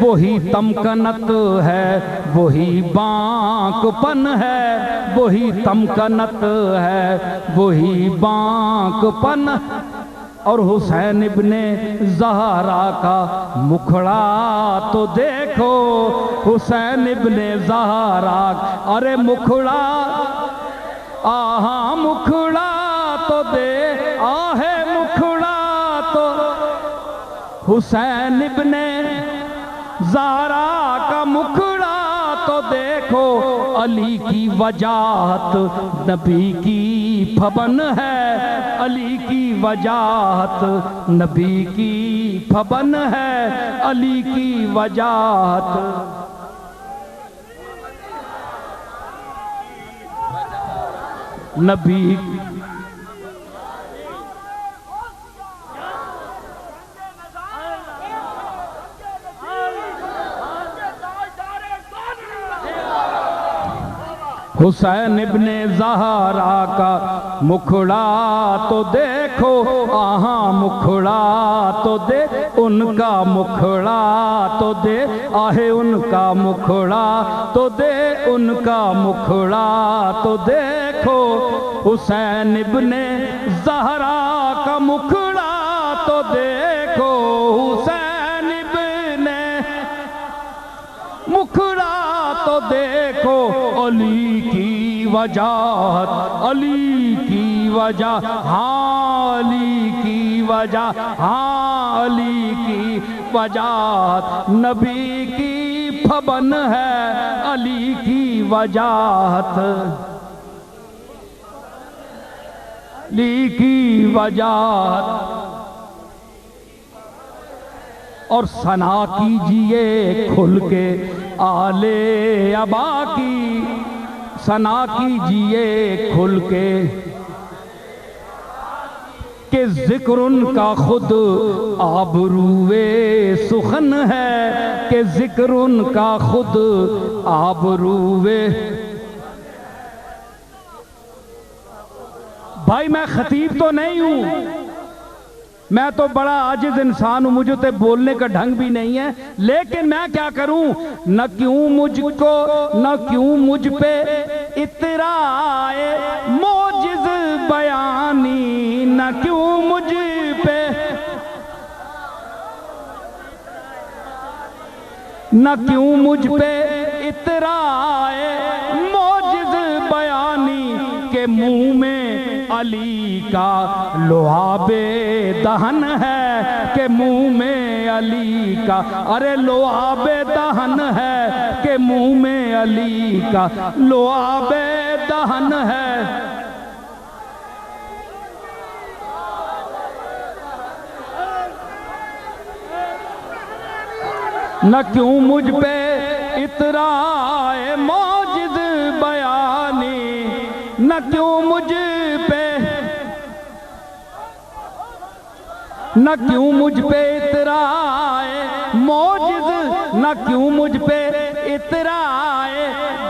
وہی تمکنت ہے وہی بانک پن ہے، وہی تمکنت ہے وہی بانک پن، اور حسین ابن زہرا کا مکھڑا تو دیکھو، حسین ابن زہرا ارے مکھڑا، آہاں مکھڑا تو دے آہے مکھڑا تو، حسین ابن زہرا کا مکھڑا تو دیکھو، علی کی وجاہت نبی کی پھبن ہے، علی کی وجاہت نبی کی پھبن ہے، علی کی وجاہت نبی حسین ابن زہرا کا مکھڑا تو دیکھو، آہاں مکھڑا تو دے، ان کا مکھڑا تو دے، آہے ان کا مکھڑا تو دے، ان کا مکھڑا تو دیکھو، حسین ابن زہرا کا مکھڑا تو دیکھو، حسین ابن مکھڑا تو دیکھو، علی کی وجاہت، علی کی وجہ، ہاں علی کی وجہ، ہاں علی کی وجاہت نبی کی پھبن ہے، علی کی وجاہت علی کی وجاہت، اور ثنا کیجئے کھل کے آل ابا کی، ثنا کیجئے کھل کے کہ ذکر ان کا خود آبروئے سخن ہے، کہ ذکر ان کا خود آبروئے، بھائی میں خطیب تو نہیں ہوں، میں تو بڑا عاجز انسان ہوں، مجھے تو بولنے کا ڈھنگ بھی نہیں ہے، لیکن میں کیا کروں، نہ کیوں مجھ کو، نہ کیوں مجھ پہ اطراء موجز بیانی، نہ کیوں مجھ پہ، نہ کیوں مجھ پہ اطراء موجز بیانی، کہ منہ میں علی کا لعاب دہن ہے، کہ منہ میں علی کا ارے لعاب دہن ہے، کہ منہ میں علی کا لعاب دہن ہے، نہ کیوں مجھ پہ اطراء موجز بیانی، نہ کیوں مجھ پہ، نہ کیوں مجھ پہ اترائے موجز، نہ کیوں مجھ پہ اترائے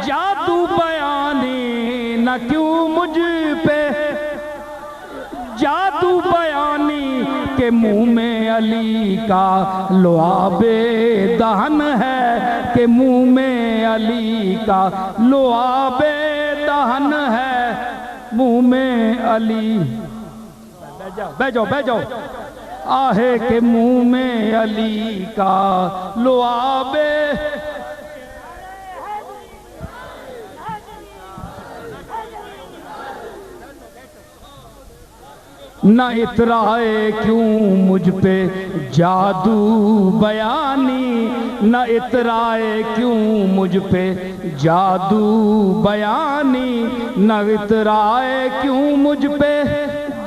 جادو بیانی، نہ کیوں مجھ پہ جادو بیانی کہ منہ میں علی کا لعاب دہن ہے، کہ منہ میں علی کا لعاب دہن ہے، منہ میں علی بیٹھ جاؤ آہے کہ منہ میں علی کا لعاب نہ اترائے کیوں مجھ پہ جادو بیانی، نہ اترائے کیوں مجھ پہ جادو بیانی، نہ اترائے کیوں مجھ پہ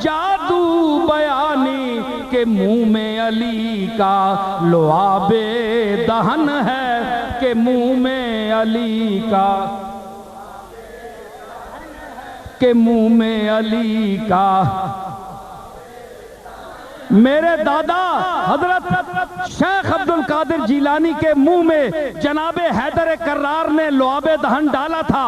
جادو بیانی کہ منہ میں علی کا لعاب دہن ہے، کہ منہ میں علی کا، کہ منہ میں علی کا۔ میرے دادا حضرت شیخ عبد القادر جیلانی کے منہ میں جناب حیدر کرار نے لعاب دہن ڈالا تھا،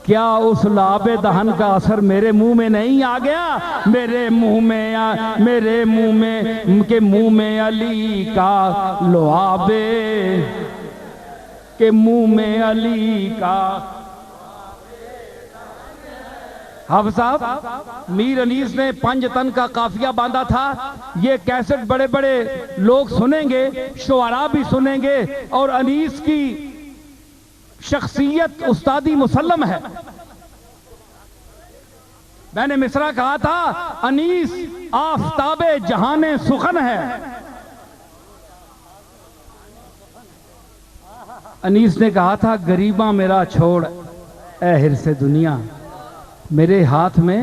کیا اس لعاب دہن کا اثر میرے منہ میں نہیں آ گیا؟ میرے منہ میں کہ منہ میں علی کا لعاب، کہ منہ میں علی کا۔ حافظ صاحب میر انیس نے 5 تن کا قافیہ باندھا تھا، یہ کیسٹ بڑے بڑے لوگ سنیں گے، شعراء بھی سنیں گے، اور انیس کی شخصیت استادی مسلم ہے۔ میں نے مصرع کہا تھا انیس آفتاب جہان سخن ہے، انیس نے کہا تھا غریباں میرا چھوڑ اے حرص دنیا، میرے ہاتھ میں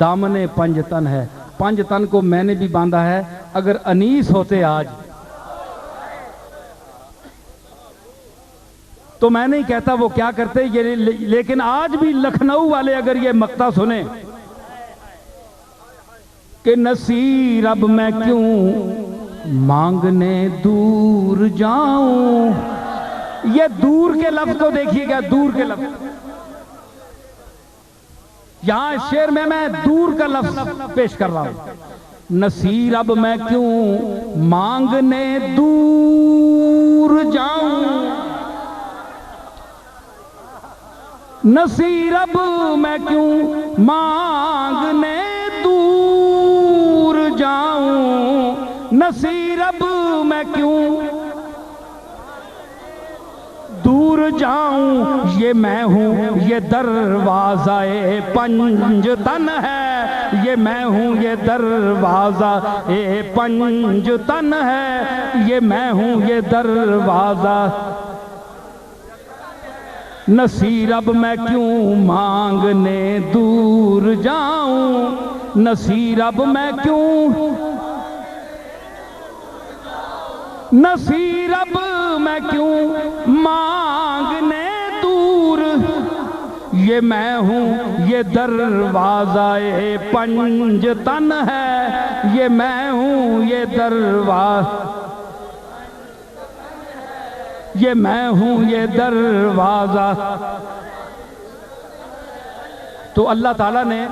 دامن 5 تن ہے۔ 5 تن کو میں نے بھی باندھا ہے، اگر انیس ہوتے آج تو میں نہیں کہتا وہ کیا کرتے، لیکن آج بھی لکھنؤ والے اگر یہ مقطع سنیں کہ نصیر اب میں کیوں مانگنے دور جاؤں، یہ دور کے لفظ کو دیکھیے گا، دور کے لفظ، یہاں اس شعر میں دور کا لفظ پیش کر رہا ہوں۔ نصیر اب میں کیوں مانگنے دور جاؤں، نصیر اب میں کیوں مانگنے دور جاؤں، نصیر اب میں کیوں دور جاؤں، یہ میں ہوں یہ دروازہ پنج تن ہے، یہ میں ہوں یہ دروازہ پنج تن ہے، یہ میں ہوں یہ دروازہ۔ نصیر اب میں کیوں مانگنے دور جاؤں، نصیر اب میں کیوں، نصیر اب میں کیوں مانگنے دور، یہ میں ہوں یہ دروازہ پنج تن ہے، یہ میں ہوں یہ دروازہ، یہ میں ہوں یہ دروازہ۔ تو اللہ تعالیٰ نے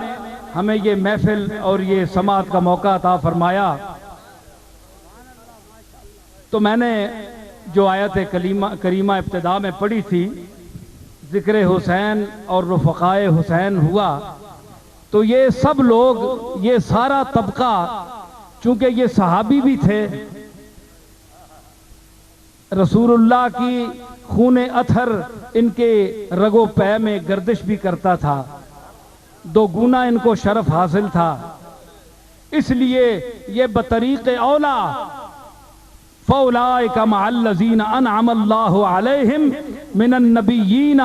ہمیں یہ محفل اور یہ سماعت کا موقع عطا فرمایا، تو میں نے جو آیت کریمہ ابتدا میں پڑھی تھی، ذکر حسین اور رفقائے حسین ہوا، تو یہ سب لوگ، یہ سارا طبقہ، چونکہ یہ صحابی بھی تھے، رسول اللہ کی خون اطہر ان کے رگو پے میں گردش بھی کرتا تھا، 2 گنا ان کو شرف حاصل تھا، اس لیے یہ بطریق اولا فَأُولَئِكَ مَعَ الَّذِينَ أَنْعَمَ اللَّهُ عَلَيْهِمْ مِنَ النَّبِيِّينَ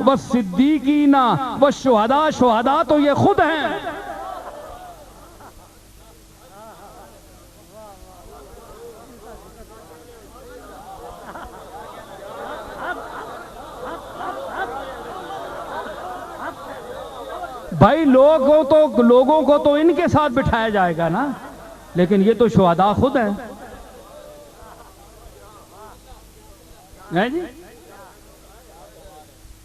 وَالصِّدِّيقِينَ وَالشُّهَدَاءِ، شہداء تو یہ خود ہیں۔ بھائی لوگوں کو تو ان کے ساتھ بٹھایا جائے گا نا، لیکن یہ تو شہداء خود ہیں. جی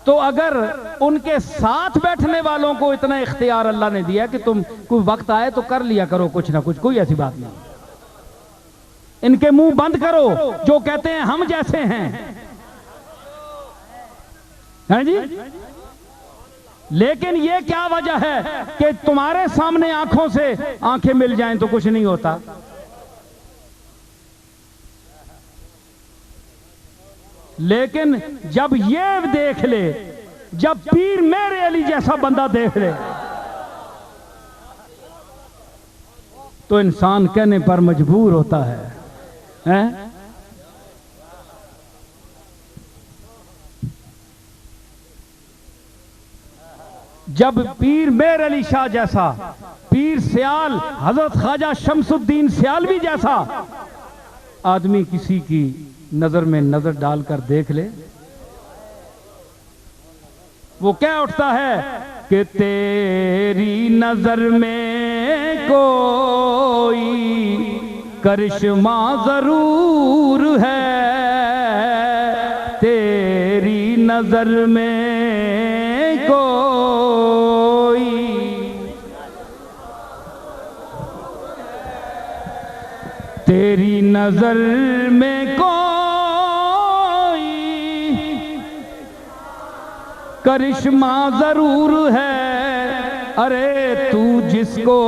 تو اگر ان کے ساتھ بیٹھنے والوں کو اتنا اختیار اللہ نے دیا کہ تم کوئی وقت آئے تو کر لیا کرو کچھ نہ کچھ، کوئی ایسی بات نہیں. ان کے منہ بند کرو جو کہتے ہیں ہم جیسے ہیں. جی لیکن یہ کیا وجہ ہے کہ تمہارے سامنے آنکھوں سے آنکھیں مل جائیں تو کچھ نہیں ہوتا. لیکن جب یہ دیکھ لے، جب پیر میرے علی جیسا بندہ دیکھ لے تو انسان کہنے پر مجبور ہوتا ہے. جب پیر میر علی شاہ جیسا، پیر سیال حضرت خواجہ شمس الدین سیالوی جیسا آدمی کسی کی نظر میں نظر ڈال کر دیکھ لے، وہ کیا اٹھتا ہے کہ تیری نظر میں کوئی کرشمہ ضرور ہے، تیری نظر میں کوئی، تیری نظر میں کوئی کرشمہ ضرور ہے. ارے تو جس کو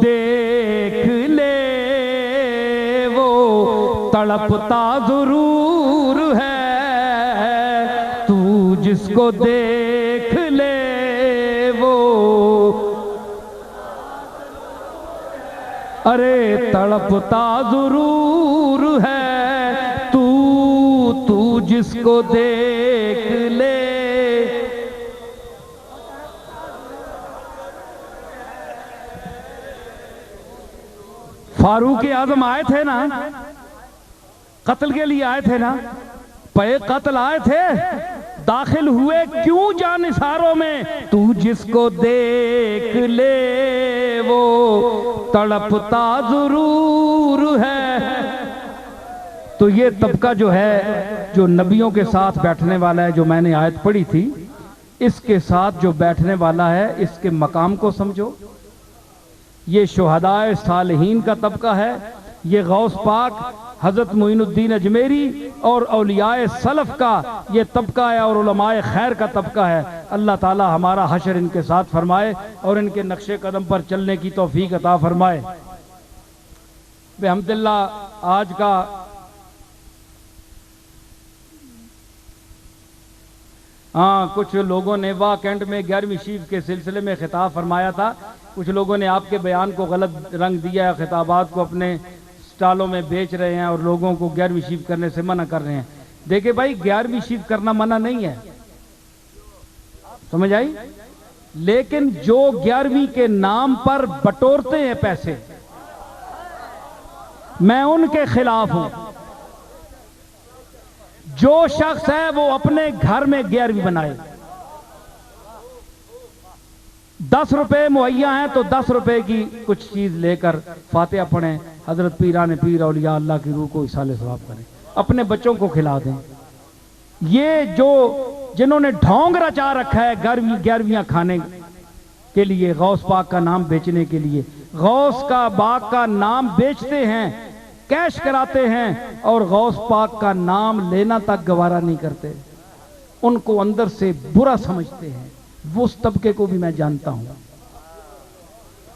دیکھ لے وہ تڑپتا ضرور ہے، تو جس کو دیکھ لے وہ، ارے تڑپتا ضرور ہے، تو جس کو دیکھ لے. فاروق اعظم آئے تھے نا، قتل کے لیے آئے تھے نا، پے قتل آئے تھے، داخل ہوئے کیوں جانثاروں میں؟ تو جس کو دیکھ لے وہ تڑپتا ضرور ہے. تو یہ طبقہ جو ہے جو نبیوں کے ساتھ بیٹھنے والا ہے، جو میں نے آیت پڑھی تھی، اس کے ساتھ جو بیٹھنے والا ہے اس کے مقام کو سمجھو. یہ شہداء صالحین کا طبقہ ہے، یہ غوث پاک حضرت معین الدین اجمیری اور اولیاء سلف کا یہ طبقہ ہے، اور علماء خیر کا طبقہ ہے. اللہ تعالی ہمارا حشر ان کے ساتھ فرمائے اور ان کے نقش قدم پر چلنے کی توفیق عطا فرمائے. بحمداللہ آج کا کچھ لوگوں نے واکنڈ میں 11ویں شیف کے سلسلے میں خطاب فرمایا تھا. کچھ لوگوں نے آپ کے بیان کو غلط رنگ دیا ہے، خطابات کو اپنے سٹالوں میں بیچ رہے ہیں اور لوگوں کو 11ویں شیف کرنے سے منع کر رہے ہیں. دیکھیں بھائی 11ویں شیف کرنا منع نہیں ہے، سمجھ آئی؟ لیکن جو 11ویں کے نام پر بٹورتے ہیں پیسے، میں ان کے خلاف ہوں. جو شخص ہے وہ اپنے گھر میں 11ویں بنائے. 10 روپے مہیا ہیں تو 10 روپے کی کچھ چیز لے کر فاتحہ پڑھیں، حضرت پیران پیر اولیاء اللہ کی روح کو ایصال ثواب کریں، اپنے بچوں کو کھلا دیں. یہ جو جنہوں نے ڈھونگ رچا رکھا ہے 11ویں کھانے کے لیے، غوث پاک کا نام بیچنے کے لیے، غوث کا باغ کا نام بیچتے ہیں، کیش کراتے ہیں اور غوث پاک کا نام لینا تک گوارا نہیں کرتے، ان کو اندر سے برا سمجھتے ہیں. وہ اس طبقے کو بھی میں جانتا ہوں.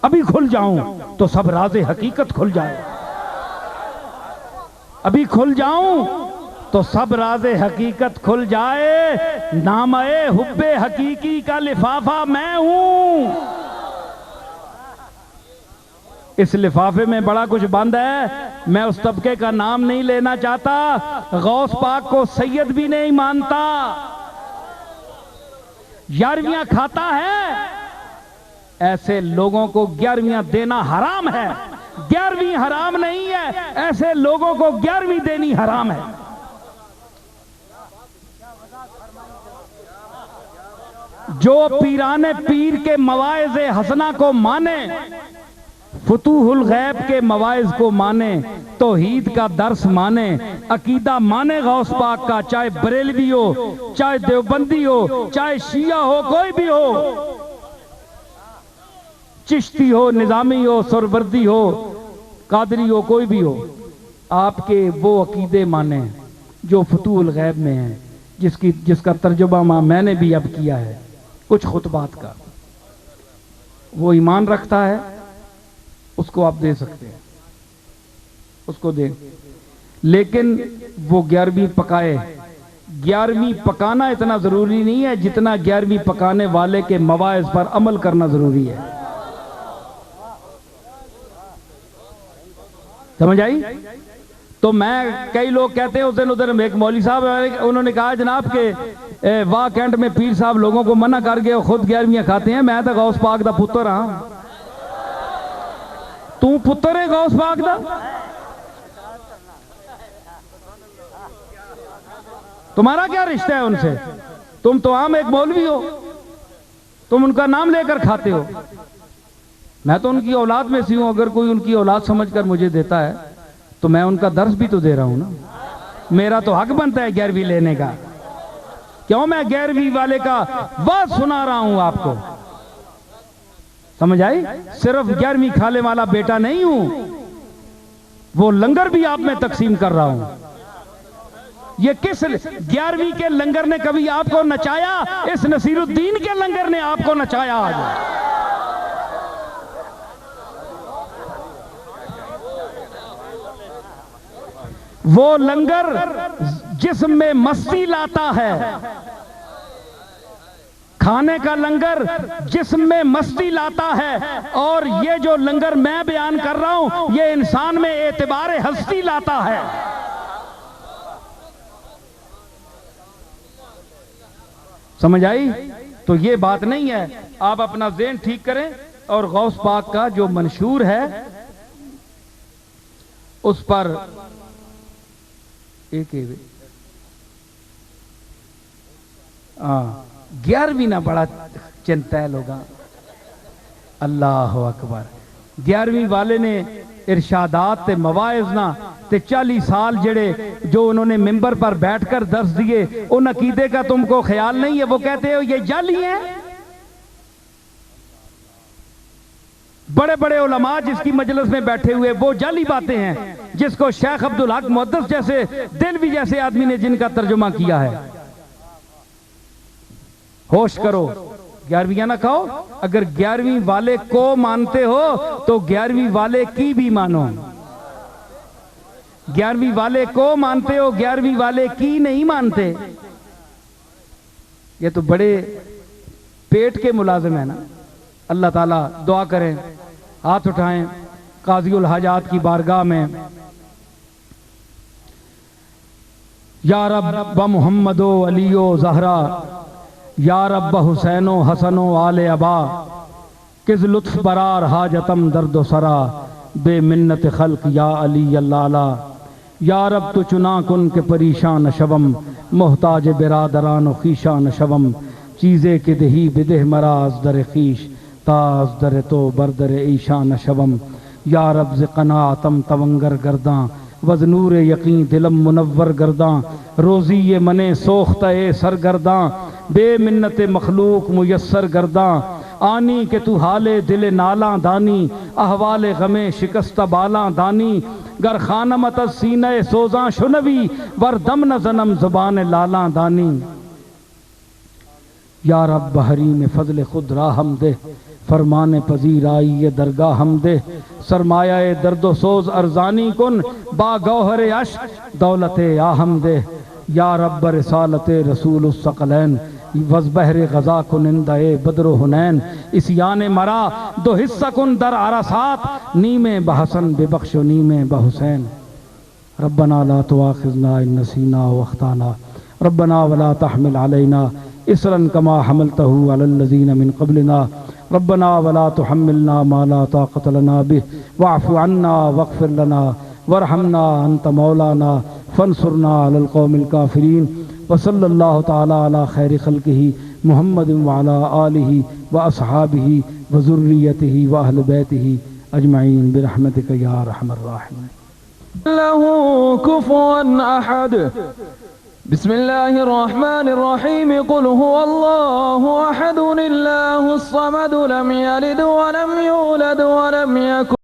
ابھی کھل جاؤں تو سب راز حقیقت کھل جائے، ابھی کھل جاؤں تو سب راز حقیقت کھل جائے. نامہ حب حقیقی کا لفافہ میں ہوں. اس لفافے میں بڑا کچھ بند ہے. میں اس طبقے کا نام نہیں لینا چاہتا، غوث پاک کو سید بھی نہیں مانتا. 11ویں کھاتا ہے، ایسے لوگوں کو 11ویں دینا حرام ہے. 11ویں حرام نہیں ہے، ایسے لوگوں کو 11ویں دینی حرام ہے. جو پیران پیر کے مواعظ حسنہ کو مانے، فتوح الغیب کے مواعظ کو مانے، توحید کا درس مانے، عقیدہ مانے غوث پاک کا، چاہے بریلوی ہو، چاہے دیوبندی ہو، چاہے شیعہ ہو، کوئی بھی ہو، چشتی ہو، نظامی ہو، سروردی ہو، قادری ہو، کوئی بھی ہو، آپ کے وہ عقیدے مانے جو فتوح الغیب میں ہیں، جس کا ترجمہ میں نے بھی اب کیا ہے کچھ خطبات کا۔ وہ ایمان رکھتا ہے، اس کو آپ دے سکتے ہیں، اس کو دیں، لیکن وہ 11ویں پکائے۔ 11ویں پکانا اتنا ضروری نہیں ہے جتنا 11ویں پکانے والے کے مواعظ پر عمل کرنا ضروری ہے۔ سمجھ آئی؟ تو میں کئی لوگ کہتے ہیں، اس دن ادھر ایک مولوی صاحب انہوں نے کہا جناب کہ واہ کینٹ میں پیر صاحب لوگوں کو منع کر گئے، خود 11ویں کھاتے ہیں، میں تو غوث پاک دا پتر ہاں۔ تو پتر ہے غوث پاک دا؟ تمہارا کیا رشتہ ہے ان سے؟ تم تو عام ایک مولوی ہو، تم ان کا نام لے کر کھاتے ہو۔ میں تو ان کی اولاد میں سے ہوں، اگر کوئی ان کی اولاد سمجھ کر مجھے دیتا ہے تو میں ان کا درس بھی تو دے رہا ہوں نا، میرا تو حق بنتا ہے 11ویں لینے کا۔ کیوں میں 11ویں والے کا بات سنا رہا ہوں آپ کو؟ سمجھ آئی؟ صرف 11ویں کھانے والا بیٹا نہیں ہوں، وہ لنگر بھی آپ میں تقسیم کر رہا ہوں۔ یہ کس 11ویں کے لنگر نے کبھی آپ کو نچایا؟ اس نصیر الدین کے لنگر نے آپ کو نچایا آج۔ وہ لنگر جسم میں مستی لاتا ہے، کھانے کا لنگر جسم میں مستی لاتا ہے، اور یہ جو لنگر میں بیان کر رہا ہوں یہ انسان میں اعتبار ہستی لاتا ہے۔ سمجھ آئی؟ تو یہ بات نہیں ہے، آپ اپنا ذہن ٹھیک کریں، اور غوث پاک کا جو منشور ہے اس پر ایک 11ویں نہ بڑا چنتیل ہوگا۔ اللہ اکبر۔ 11ویں والے نے ارشادات تے مواعظ نہ تے 40 سال جڑے جو انہوں نے ممبر پر بیٹھ کر درس دیے، ان عقیدے کا تم کو خیال نہیں ہے؟ وہ کہتے ہو یہ جعلی ہیں۔ بڑے بڑے علماء جس کی مجلس میں بیٹھے ہوئے وہ جعلی باتیں ہیں، جس کو شیخ عبدالحق محدث جیسے دلوی جیسے آدمی نے جن کا ترجمہ کیا ہے۔ ہوش کرو، 11ویں نہ کہو۔ اگر 11ویں والے کو مانتے ہو تو 11ویں والے کی بھی مانو۔ 11ویں والے کو مانتے ہو، 11ویں والے کی نہیں مانتے۔ یہ تو بڑے پیٹ کے ملازم ہیں نا۔ اللہ تعالیٰ دعا کریں، ہاتھ اٹھائیں قاضی الحاجات کی بارگاہ میں۔ یا رب محمد و علی و زہرا، یا رب حسین و حسن و آل ابا، کز لطف برار حاجتم درد و سرا، بے منت خلق یا علی اللہ۔ یا رب تو چنا کن کے پریشان شوم، محتاج برادران و خیشان شوم، چیزے کے دہی بدہ مراز در خیش، تاز در تو بردر ایشان شوم۔ یا رب ز قناعتم تونگر گرداں، وز نور یقین دلم منور گرداں، روزی یہ منے سوختہ سرگرداں، بے منت مخلوق میسر گرداں۔ آنی کہ تو حال دل نالاں دانی، احوال غم شکستہ بالاں دانی، گر خانمت از سینہ سوزاں شنوی، ور دم نہ زنم زبان لالاں دانی۔ یا رب بحریم فضل خود راہم دے، فرمان پذیر آئی یہ درگاہ ہم دے، سرمایہ درد و سوز ارزانی کن، با گوہر عشق دولت آہم دے۔ یا رب رسالت رسول الثقلین، وز بحر غزا کنندہ بدر و حنین، اسیان مرا دو حصہ کن در عرصات، نیم بحسن ببخش و نیم بحسین۔ ربنا لا تواخذنا ان نسینا واخطانا، ربنا ولا تحمل علینا اسرا کما حملته علی الذین من قبلنا، ربنا ولا تحملنا ما لا طاقة لنا به، واعف عنا واغفر لنا وارحمنا انت مولانا فانصرنا على القوم الكافرين۔ وصلی اللہ تعالی علی خیر خلقہ محمد وعلى آله وأصحابه وذريته وأهل بيته أجمعين برحمتك يا أرحم الراحمين. له كفوا أحد. بسم الله الرحمن الرحيم. قل هو الله أحد الله الصمد لم يلد ولم يولد ولم يكن